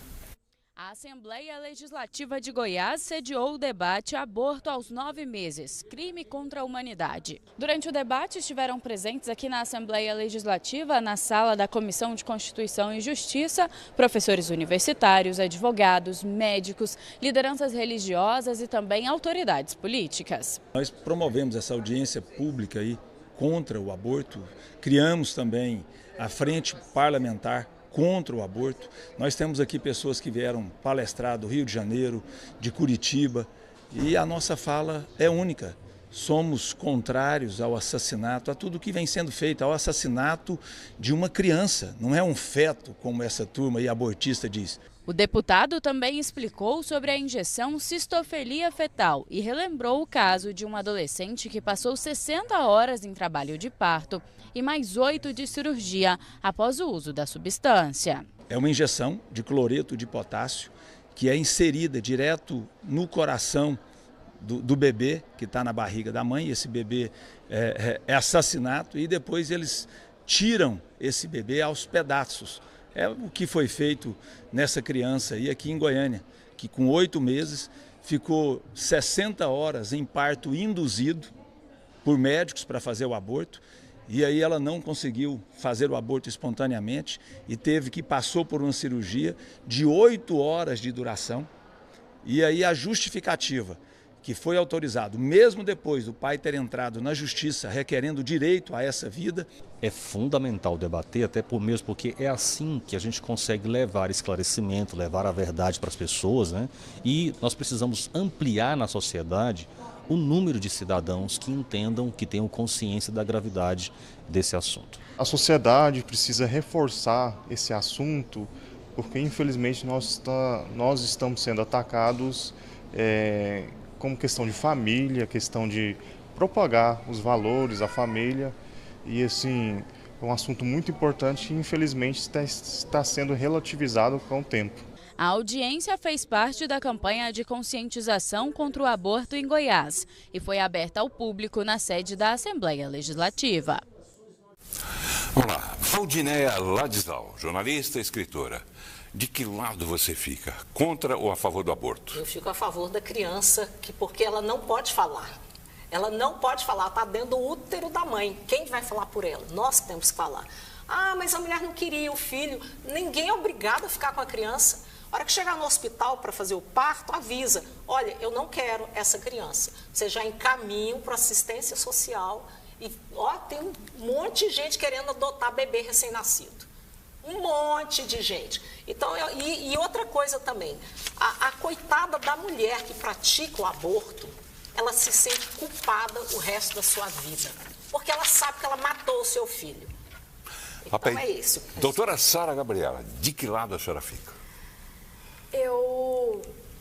A A Assembleia Legislativa de Goiás sediou o debate Aborto aos 9 meses, crime contra a humanidade. Durante o debate estiveram presentes aqui na Assembleia Legislativa, na sala da Comissão de Constituição e Justiça, professores universitários, advogados, médicos, lideranças religiosas e também autoridades políticas. Nós promovemos essa audiência pública aí contra o aborto, criamos também a Frente Parlamentar contra o aborto. Nós temos aqui pessoas que vieram palestrar do Rio de Janeiro, de Curitiba, e a nossa fala é única. Somos contrários ao assassinato, a tudo que vem sendo feito, ao assassinato de uma criança, não é um feto, como essa turma aí abortista diz. O deputado também explicou sobre a injeção cistofelia fetal e relembrou o caso de um adolescente que passou 60 horas em trabalho de parto e mais 8 de cirurgia após o uso da substância. É uma injeção de cloreto de potássio que é inserida direto no coração do bebê que está na barriga da mãe. Esse bebê é assassinato e depois eles tiram esse bebê aos pedaços. É o que foi feito nessa criança aí aqui em Goiânia, que com 8 meses ficou 60 horas em parto induzido por médicos para fazer o aborto. E aí ela não conseguiu fazer o aborto espontaneamente e passou por uma cirurgia de 8 horas de duração. E aí a justificativa que foi autorizado, mesmo depois do pai ter entrado na justiça requerendo direito a essa vida. É fundamental debater, até mesmo porque é assim que a gente consegue levar esclarecimento, levar a verdade para as pessoas, né? E nós precisamos ampliar na sociedade o número de cidadãos que entendam, que tenham consciência da gravidade desse assunto. A sociedade precisa reforçar esse assunto, porque infelizmente nós estamos sendo atacados como questão de família, questão de propagar os valores, a família, e assim, é um assunto muito importante e infelizmente está sendo relativizado com o tempo. A audiência fez parte da campanha de conscientização contra o aborto em Goiás e foi aberta ao público na sede da Assembleia Legislativa. Olá, Valdinéia Ladislau, jornalista e escritora. De que lado você fica? Contra ou a favor do aborto? Eu fico a favor da criança, porque ela não pode falar. Ela não pode falar, está dentro do útero da mãe. Quem vai falar por ela? Nós temos que falar. Ah, mas a mulher não queria o filho. Ninguém é obrigado a ficar com a criança. A hora que chegar no hospital para fazer o parto, avisa. Olha, eu não quero essa criança. Você já encaminha para assistência social. E tem um monte de gente querendo adotar bebê recém-nascido. Um monte de gente. Então, e outra coisa também, a coitada da mulher que pratica o aborto, ela se sente culpada o resto da sua vida, porque ela sabe que ela matou o seu filho. Então é isso. Doutora Sara Gabriela, de que lado a senhora fica?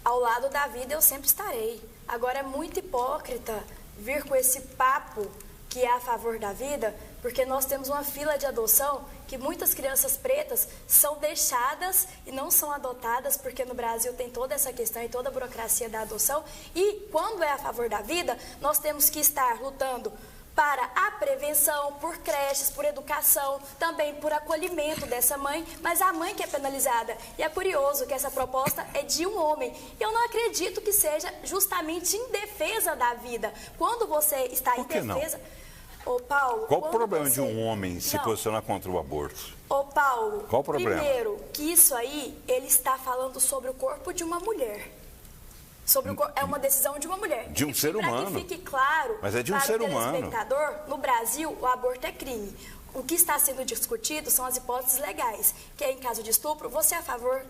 Ao lado da vida, eu sempre estarei. Agora, é muito hipócrita vir com esse papo que é a favor da vida, porque nós temos uma fila de adoção que muitas crianças pretas são deixadas e não são adotadas, porque no Brasil tem toda essa questão e toda a burocracia da adoção. E quando é a favor da vida, nós temos que estar lutando para a prevenção, por creches, por educação, também por acolhimento dessa mãe, mas a mãe que é penalizada. E é curioso que essa proposta é de um homem. Eu não acredito que seja justamente em defesa da vida. Quando você está em defesa... Ô, Paulo, qual o problema de um homem se posicionar contra o aborto? Ô, Paulo, qual o problema? Primeiro, que isso aí, ele está falando sobre o corpo de uma mulher. É uma decisão de uma mulher. De um ser humano. Para que fique claro, mas é de um ser humano. Telespectador, no Brasil, o aborto é crime. O que está sendo discutido são as hipóteses legais, que é em caso de estupro. Você é a favor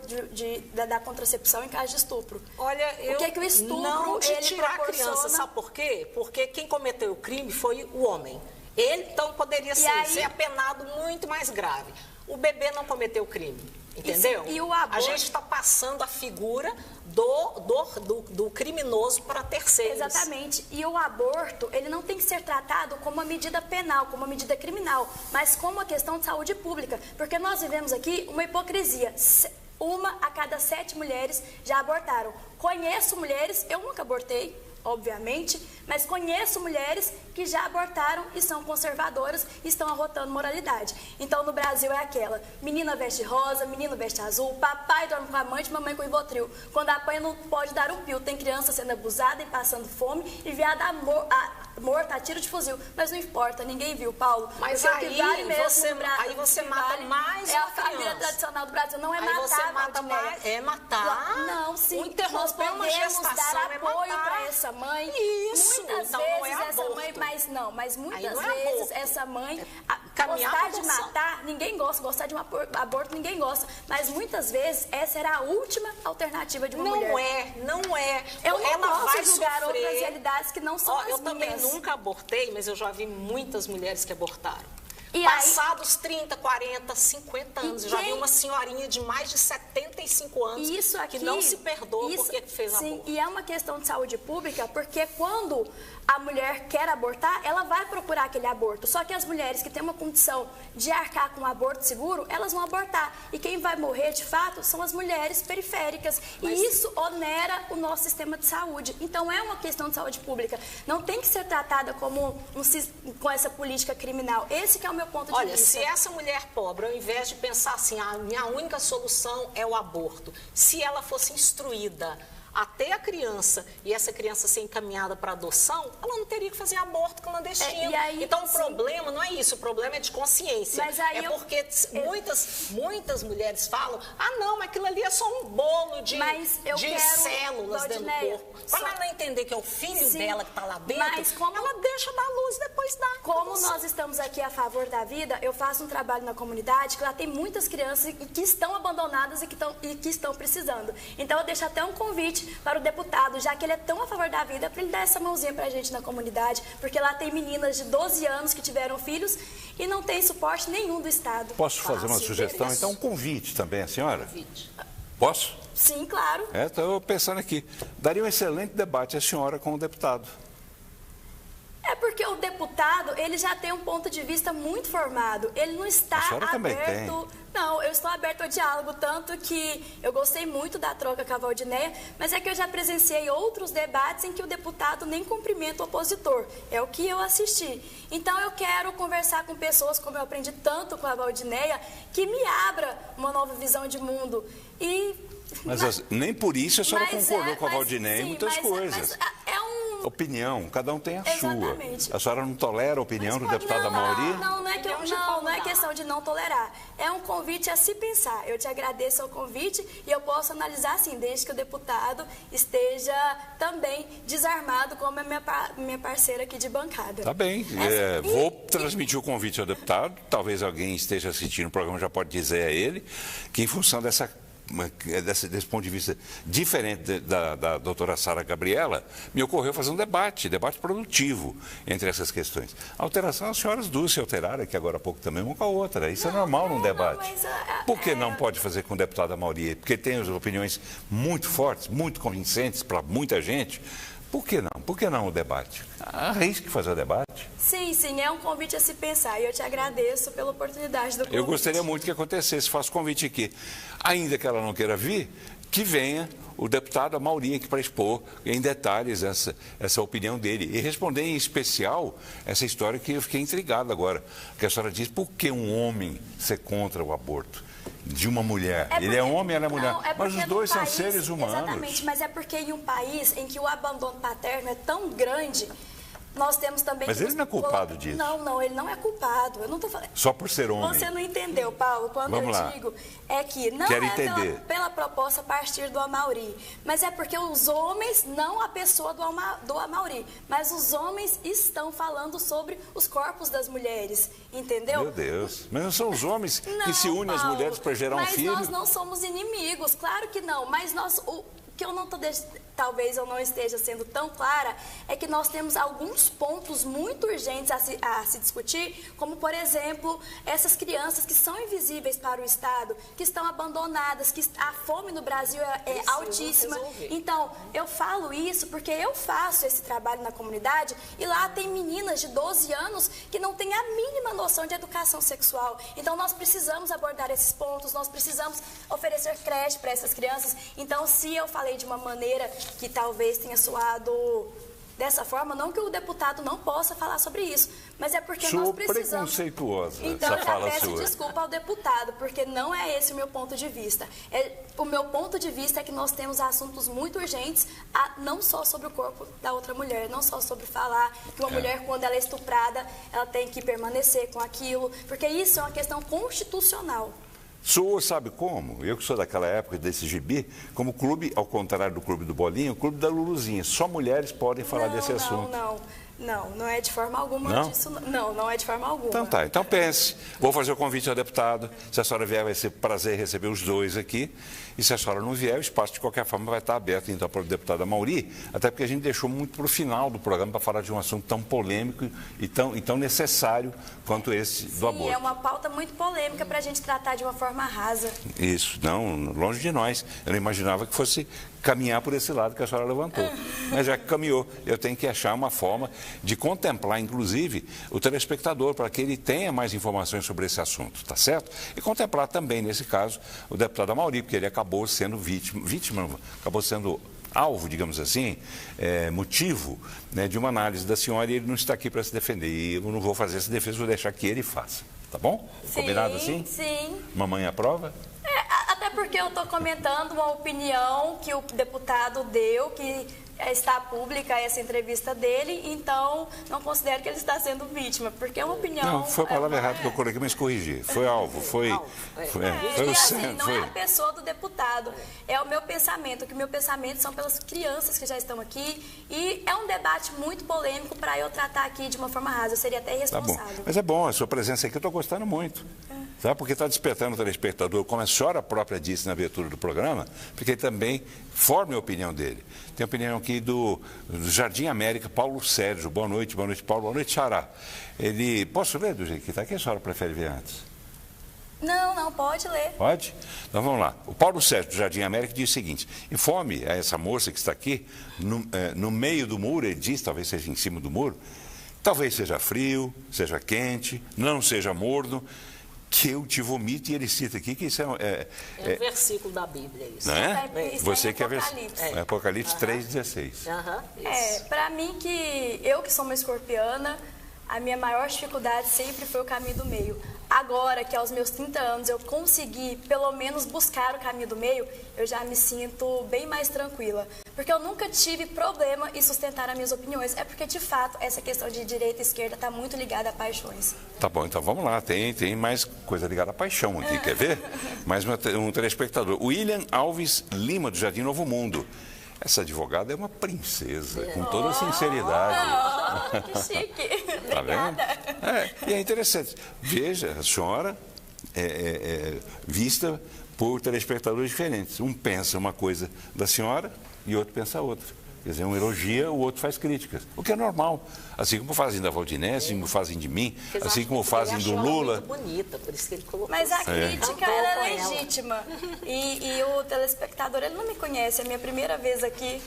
da contracepção em caso de estupro? Olha, eu o estupro, não de tirar a criança, sabe por quê? Porque quem cometeu o crime foi o homem. Ele, então, poderia ser apenado muito mais grave. O bebê não cometeu o crime, entendeu? E o aborto... A gente está passando a figura do criminoso para terceiros. Exatamente. E o aborto, ele não tem que ser tratado como uma medida penal, como uma medida criminal, mas como uma questão de saúde pública. Porque nós vivemos aqui uma hipocrisia. 1 a cada 7 mulheres já abortaram. Conheço mulheres, eu nunca abortei. obviamente, mas conheço mulheres que já abortaram e são conservadoras e estão arrotando moralidade. Então, no Brasil é aquela, menina veste rosa, menino veste azul, papai dorme com a amante, mamãe com o Rivotril. Quando apanha não pode dar um pio, tem criança sendo abusada e passando fome e viada morta a tiro de fuzil. Mas não importa, ninguém viu, Paulo. Mas aí você mata mais a família tradicional do Brasil, não é matar, você mata mais, é matar. Não, sim, interromper uma gestação, dar apoio para essa mãe. Isso, muitas então vezes não é essa aborto. mãe, mas muitas não é vezes aborto. essa mãe caminhar gostar pra de adoção. matar, ninguém gosta, gostar de um aborto ninguém gosta, mas muitas vezes essa era a última alternativa de uma mulher. Não é. Eu não Ela posso vai julgar sofrer. outras realidades que não são as Eu minhas. também nunca abortei, mas eu já vi muitas mulheres que abortaram. E Passados 30, 40, 50 anos. Eu já vi quem- uma senhorinha de mais de 75 anos Isso aqui, que não se perdoa isso- porque fez sim, aborto. e é uma questão de saúde pública, porque quando a mulher quer abortar, ela vai procurar aquele aborto. Só que as mulheres que têm uma condição de arcar com um aborto seguro, elas vão abortar. E quem vai morrer, de fato, são as mulheres periféricas. E isso onera o nosso sistema de saúde. Então, é uma questão de saúde pública. Não tem que ser tratada como com essa política criminal. Esse que é o meu ponto de Olha, vista. se essa mulher pobre, ao invés de pensar assim, a minha única solução é o aborto, se ela fosse instruída até a criança e essa criança ser encaminhada para adoção, ela não teria que fazer aborto clandestino. E aí, então, o sim. problema não é isso, o problema é de consciência. Mas aí porque muitas mulheres falam, não, mas aquilo ali é só um bolo de células dentro do corpo. Quando ela entender que é o filho dela que está lá dentro, ela deixa dar luz e depois dá. Como nós estamos aqui a favor da vida, eu faço um trabalho na comunidade que lá tem muitas crianças que estão abandonadas e que estão precisando. Então eu deixo até um convite para o deputado, já que ele é tão a favor da vida, para ele dar essa mãozinha para a gente na comunidade, porque lá tem meninas de 12 anos que tiveram filhos e não tem suporte nenhum do Estado. Posso fazer uma sugestão? Então, um convite também, a senhora? Posso? Sim, claro. Estou pensando aqui. Daria um excelente debate a senhora com o deputado. É porque o deputado, ele já tem um ponto de vista muito formado. Ele não está A senhora também aberto... Não, eu estou aberto ao diálogo, tanto que eu gostei muito da troca com a Valdinéia, mas é que eu já presenciei outros debates em que o deputado nem cumprimenta o opositor. É o que eu assisti. Então eu quero conversar com pessoas, como eu aprendi tanto com a Valdinéia, que me abra uma nova visão de mundo. Mas nem por isso a senhora concordou com a Valdinéia em muitas coisas. Opinião, cada um tem a Exatamente. sua. A senhora não tolera a opinião do deputado Amaury? Não é questão de não tolerar. É um convite a se pensar. Eu te agradeço o convite e eu posso analisar assim, desde que o deputado esteja também desarmado, como é minha parceira aqui de bancada. Tá bem. Vou transmitir o convite ao deputado. Talvez alguém esteja assistindo o programa, já pode dizer a ele que, em função desse ponto de vista diferente da doutora Sara Gabriela, me ocorreu fazer um debate produtivo entre essas questões. A alteração, as senhoras duas se alteraram aqui agora há pouco também, uma com a outra. Isso é normal num debate. Por que não pode fazer com o deputado Amaury? Porque tem as opiniões muito fortes, muito convincentes para muita gente. Por que não? Por que não o debate? Arrisque fazer o debate. Sim, é um convite a se pensar e eu te agradeço pela oportunidade do convite. Eu gostaria muito que acontecesse, faço convite aqui. Ainda que ela não queira vir, que venha o deputado Amaury aqui para expor em detalhes essa opinião dele. E responder em especial essa história que eu fiquei intrigado agora. Que a senhora diz, por que um homem ser contra o aborto? De uma mulher. Ele é homem, ela é mulher. Mas os dois são seres humanos. Exatamente, mas é porque em um país em que o abandono paterno é tão grande, nós temos também... Mas ele não é culpado disso. Não, ele não é culpado. Eu não estou falando... Só por ser homem. Você não entendeu, Paulo. Quando Vamos eu lá. digo é que não Quero é entender. pela proposta a partir do Amaury, mas é porque os homens, não a pessoa do Amaury, mas os homens estão falando sobre os corpos das mulheres, entendeu? Meu Deus. Mas não são os homens que se unem às mulheres para gerar um filho? Mas nós não somos inimigos, claro que não. Mas que eu não tô talvez eu não esteja sendo tão clara, é que nós temos alguns pontos muito urgentes a se discutir, como, por exemplo, essas crianças que são invisíveis para o Estado, que estão abandonadas, que a fome no Brasil é altíssima. Então, eu falo isso porque eu faço esse trabalho na comunidade e lá tem meninas de 12 anos que não têm a mínima noção de educação sexual. Então, nós precisamos abordar esses pontos, nós precisamos oferecer creche para essas crianças. Então, se eu falei de uma maneira que talvez tenha soado dessa forma, não que o deputado não possa falar sobre isso, mas é porque nós precisamos... preconceituosa, então, essa fala eu já peço sua. desculpa ao deputado, porque não é esse o meu ponto de vista. O meu ponto de vista é que nós temos assuntos muito urgentes, não só sobre o corpo da outra mulher, não só sobre falar que uma mulher, quando ela é estuprada, ela tem que permanecer com aquilo, porque isso é uma questão constitucional. Sou, sabe como? Eu que sou daquela época desse gibi, como clube, ao contrário do clube do Bolinha, o clube da Luluzinha. Só mulheres podem falar desse assunto. Não é de forma alguma Não? disso. Não é de forma alguma. Então tá, então pense. Vou fazer o convite ao deputado. Se a senhora vier, vai ser prazer receber os dois aqui. E se a senhora não vier, o espaço de qualquer forma vai estar aberto então para o deputado Amaury, até porque a gente deixou muito para o final do programa para falar de um assunto tão polêmico e tão necessário quanto esse do aborto. Sim, é uma pauta muito polêmica para a gente tratar de uma forma rasa. Isso, não, longe de nós. Eu não imaginava que fosse caminhar por esse lado que a senhora levantou. Mas já que caminhou, eu tenho que achar uma forma de contemplar, inclusive, o telespectador, para que ele tenha mais informações sobre esse assunto, tá certo? E contemplar também, nesse caso, o deputado Amaury, porque ele acabou sendo acabou sendo alvo, digamos assim, motivo, né, de uma análise da senhora, e ele não está aqui para se defender. E eu não vou fazer essa defesa, vou deixar que ele faça. Tá bom? Sim, combinado assim? Sim. Mamãe aprova? Até porque eu estou comentando uma opinião que o deputado deu, que está pública essa entrevista dele, então não considero que ele está sendo vítima, porque é uma opinião... Não, foi a palavra errada que eu coloquei, mas corrigi. Foi alvo, foi o assim, não é a pessoa do deputado, é o meu pensamento, que o meu pensamento são pelas crianças que já estão aqui, e é um debate muito polêmico para eu tratar aqui de uma forma rasa, eu seria até irresponsável. Tá bom. Mas é bom, a sua presença aqui eu estou gostando muito. Tá? Porque está despertando o telespectador, como a senhora própria disse na abertura do programa, porque ele também forma a opinião dele. Tem a opinião aqui do Jardim América, Paulo Sérgio. Boa noite, Paulo. Boa noite, Xará. Ele... Posso ler do jeito que está aqui? A senhora prefere ver antes? Não, pode ler. Pode? Então vamos lá. O Paulo Sérgio do Jardim América diz o seguinte: informe a essa moça que está aqui, no meio do muro, ele diz, talvez seja em cima do muro, talvez seja frio, seja quente, não seja morno, que eu te vomite, e ele cita aqui que isso é um versículo da Bíblia, isso. Não é? Você que é Apocalipse. Apocalipse 3,16. Para mim, que sou uma escorpiana, a minha maior dificuldade sempre foi o caminho do meio. Agora que aos meus 30 anos eu consegui pelo menos buscar o caminho do meio, eu já me sinto bem mais tranquila. Porque eu nunca tive problema em sustentar as minhas opiniões. É porque, de fato, essa questão de direita e esquerda está muito ligada a paixões. Tá bom, então vamos lá. Tem mais coisa ligada à paixão aqui, quer ver? Mais um telespectador. William Alves Lima, do Jardim Novo Mundo. Essa advogada é uma princesa, com toda a sinceridade. Que chique. Tá vendo? E é interessante. Veja, a senhora vista por telespectadores diferentes. Um pensa uma coisa da senhora e outro pensa outra. Quer dizer, um elogia, o outro faz críticas. O que é normal. Assim como fazem da Valdinés, assim como fazem de mim, assim como fazem do Lula. Muito bonita, por isso que ele colocou. Mas a crítica ela é legítima. E o telespectador, ele não me conhece, é a minha primeira vez aqui.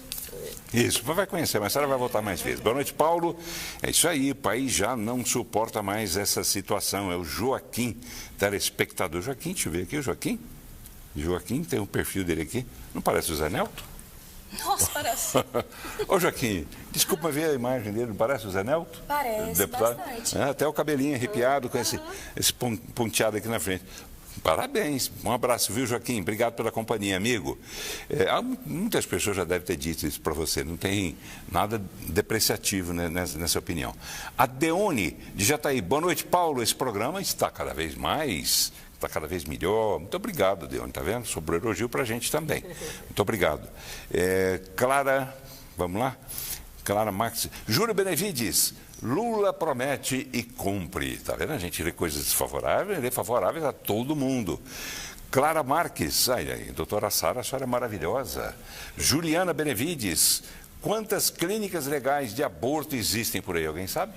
Isso, vai conhecer, mas a senhora vai voltar mais vezes. Boa noite, Paulo. É isso aí, o país já não suporta mais essa situação. É o Joaquim, telespectador. Joaquim, deixa eu ver aqui, o Joaquim. Joaquim, tem um perfil dele aqui. Não parece o Zé Nelto? Nossa, parece. Ô Joaquim, desculpa ver a imagem dele, não parece o Zé Nelto? Parece, deputado? Bastante. Até o cabelinho arrepiado com esse ponteado aqui na frente. Parabéns, um abraço, viu, Joaquim? Obrigado pela companhia, amigo. Muitas pessoas já devem ter dito isso para você, não tem nada depreciativo, né, nessa opinião. A Deone, de Jataí. Boa noite, Paulo. Esse programa está cada vez mais... Está cada vez melhor. Muito obrigado, Deone, tá vendo? Sobrou elogio para a gente também. Muito obrigado. Clara, vamos lá? Clara Max. Júlio Benevides, Lula promete e cumpre. Tá vendo? A gente lê coisas desfavoráveis, lê favoráveis a todo mundo. Clara Marques, aí, doutora Sara, a senhora é maravilhosa. Juliana Benevides, quantas clínicas legais de aborto existem por aí? Alguém sabe?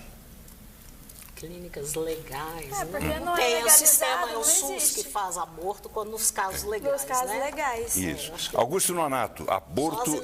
clínicas legais. Porque né? não Tem é o sistema, é o legalizado, SUS não existe. que faz aborto quando nos casos legais. Nos casos né? legais. Isso. Augusto Nonato, aborto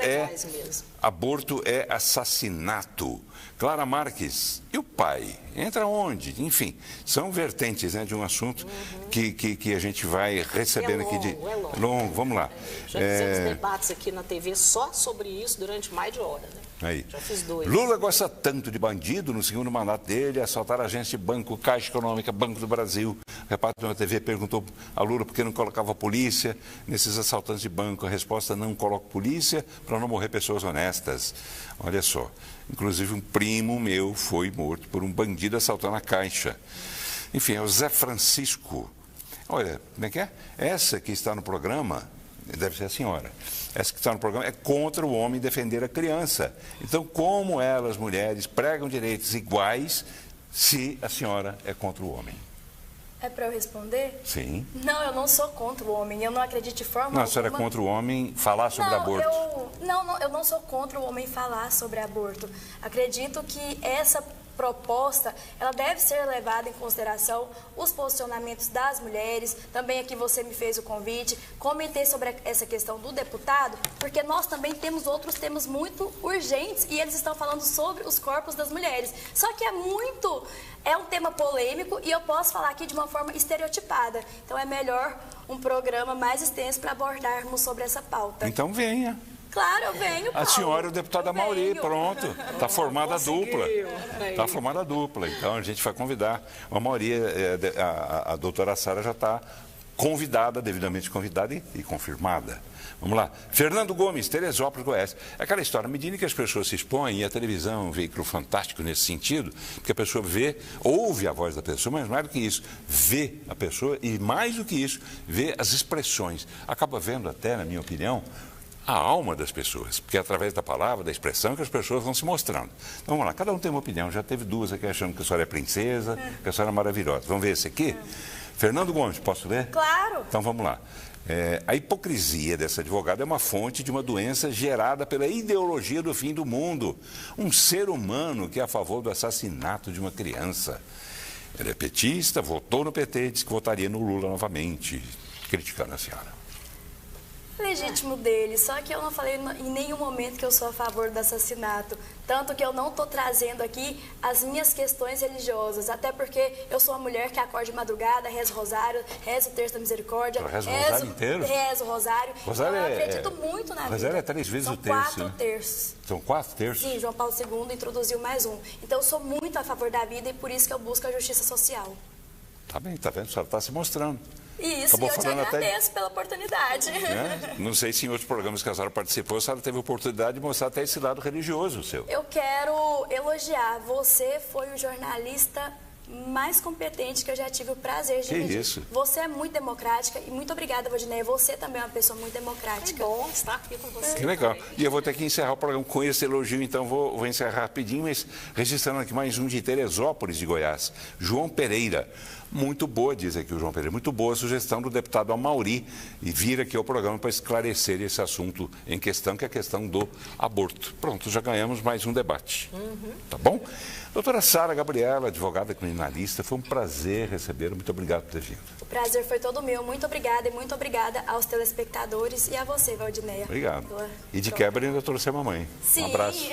é assassinato. Clara Marques, e o pai? Entra onde? Enfim, são vertentes, né, de um assunto que a gente vai recebendo aqui de... É longo. Vamos lá. Já fizemos debates aqui na TV só sobre isso durante mais de hora, né? Aí. Já fiz 2. Lula gosta tanto de bandido, no segundo mandato dele, assaltar agência de banco, Caixa Econômica, Banco do Brasil. O repórter da TV perguntou a Lula por que não colocava polícia nesses assaltantes de banco. A resposta: não coloco polícia para não morrer pessoas honestas. Olha só, inclusive um primo meu foi morto por um bandido assaltando a Caixa. Enfim, é o Zé Francisco. Olha, como é que é? Essa que está no programa, deve ser a senhora, essa que está no programa é contra o homem defender a criança. Então, como elas, mulheres, pregam direitos iguais se a senhora é contra o homem? É para eu responder? Sim. Não, eu não sou contra o homem. Eu não acredito de forma Não, a senhora é alguma. contra o homem falar sobre aborto? Eu não sou contra o homem falar sobre aborto. Acredito que essa proposta, ela deve ser levada em consideração os posicionamentos das mulheres. Também aqui você me fez o convite, comentei sobre essa questão do deputado, porque nós também temos outros temas muito urgentes e eles estão falando sobre os corpos das mulheres. Só que é um tema polêmico e eu posso falar aqui de uma forma estereotipada. Então é melhor um programa mais extenso para abordarmos sobre essa pauta. Então venha. Claro, eu venho, Paulo. A senhora e o deputado Amaury, pronto. Está formada a dupla. Está formada a dupla. Então a gente vai convidar. O Amaury, a doutora Sara já está convidada, devidamente convidada e confirmada. Vamos lá. Fernando Gomes, Teresópolis, Goiás. É aquela história, à medida que as pessoas se expõem, e a televisão é um veículo fantástico nesse sentido, porque a pessoa ouve a voz da pessoa, mas mais do que isso, vê a pessoa e, mais do que isso, vê as expressões. Acaba vendo até, na minha opinião, a alma das pessoas, porque é através da palavra, da expressão, que as pessoas vão se mostrando. Então vamos lá, cada um tem uma opinião. Já teve duas aqui achando que a senhora é princesa, que a senhora é maravilhosa. Vamos ver esse aqui? Fernando Gomes, posso ler? Claro. Então vamos lá. A hipocrisia dessa advogada é uma fonte de uma doença gerada pela ideologia do fim do mundo. Um ser humano que é a favor do assassinato de uma criança. Ela é petista, votou no PT e disse que votaria no Lula novamente, criticando a senhora. Legítimo dele, só que eu não falei em nenhum momento que eu sou a favor do assassinato, tanto que eu não estou trazendo aqui as minhas questões religiosas, até porque eu sou uma mulher que acorda de madrugada, rezo rosário, rezo o terço da misericórdia, rezo o rosário inteiro? Rezo o rosário, Rosário então eu acredito muito na vida. Rosário é 3 vezes o terço, São 4 terços. São 4 terços? Sim, João Paulo II introduziu mais um. Então eu sou muito a favor da vida e por isso que eu busco a justiça social. Tá bem, tá vendo? A senhora está se mostrando. Isso, e eu te agradeço pela oportunidade. Não sei se em outros programas que a senhora participou, a senhora teve a oportunidade de mostrar até esse lado religioso seu. Eu quero elogiar. Você foi o jornalista mais competente que eu já tive o prazer de medir. Isso? Você é muito democrática e muito obrigada, Valdinei. Você também é uma pessoa muito democrática. É bom estar aqui com você. Que legal. E eu vou ter que encerrar o programa com esse elogio, então vou encerrar rapidinho, mas registrando aqui mais um de Teresópolis, de Goiás. João Pereira. Muito boa, diz aqui o João Pereira, muito boa a sugestão do deputado Amaury e vir aqui ao programa para esclarecer esse assunto em questão, que é a questão do aborto. Pronto, já ganhamos mais um debate. Tá bom? Doutora Sara Gabriela, advogada criminalista, foi um prazer recebê-la. Muito obrigado por ter vindo. O prazer foi todo meu. Muito obrigada e muito obrigada aos telespectadores e a você, Valdineia. Obrigado. E de quebra ainda trouxe a mamãe. Sim. Um abraço.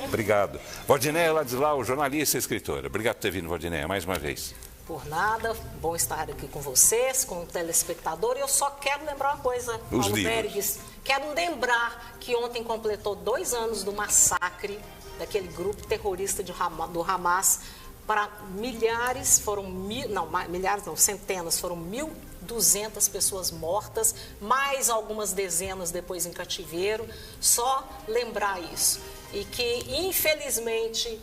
Obrigado. Valdineia Ladislau, jornalista e escritora. Obrigado por ter vindo, Valdineia, mais uma vez. Por nada, bom estar aqui com vocês, com o telespectador. E eu só quero lembrar uma coisa, Paulo Pérez. Quero lembrar que ontem completou 2 anos do massacre daquele grupo terrorista do Hamas. Para milhares, centenas, foram 1.200 pessoas mortas, mais algumas dezenas depois em cativeiro. Só lembrar isso. E que, infelizmente,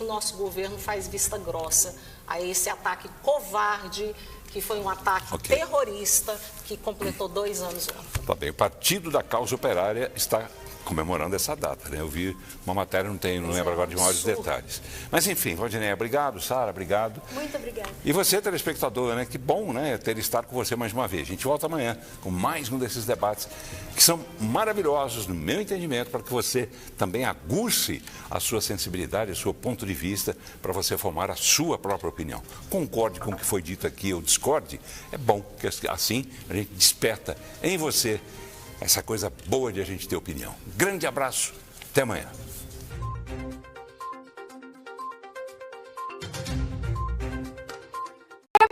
o nosso governo faz vista grossa a esse ataque covarde, que foi um ataque terrorista, que completou 2 anos ontem. Tá bem, o Partido da Causa Operária está comemorando essa data, né? Eu vi uma matéria, não lembro agora de maiores detalhes. Mas enfim, Valdinéia, obrigado, Sara, obrigado. Muito obrigada. E você, telespectador, né? Que bom, né? Ter estado com você mais uma vez. A gente volta amanhã com mais um desses debates que são maravilhosos, no meu entendimento, para que você também aguce a sua sensibilidade, o seu ponto de vista, para você formar a sua própria opinião. Concorde com o que foi dito aqui ou discorde, é bom, porque assim a gente desperta em você essa coisa boa de a gente ter opinião. Grande abraço, até amanhã.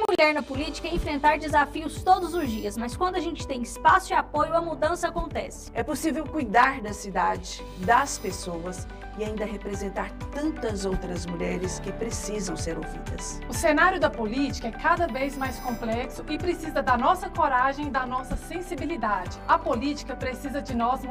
Mulher na política é enfrentar desafios todos os dias, mas quando a gente tem espaço e apoio, a mudança acontece. É possível cuidar da cidade, das pessoas e ainda representar tantas outras mulheres que precisam ser ouvidas. O cenário da política é cada vez mais complexo e precisa da nossa coragem e da nossa sensibilidade. A política precisa de nós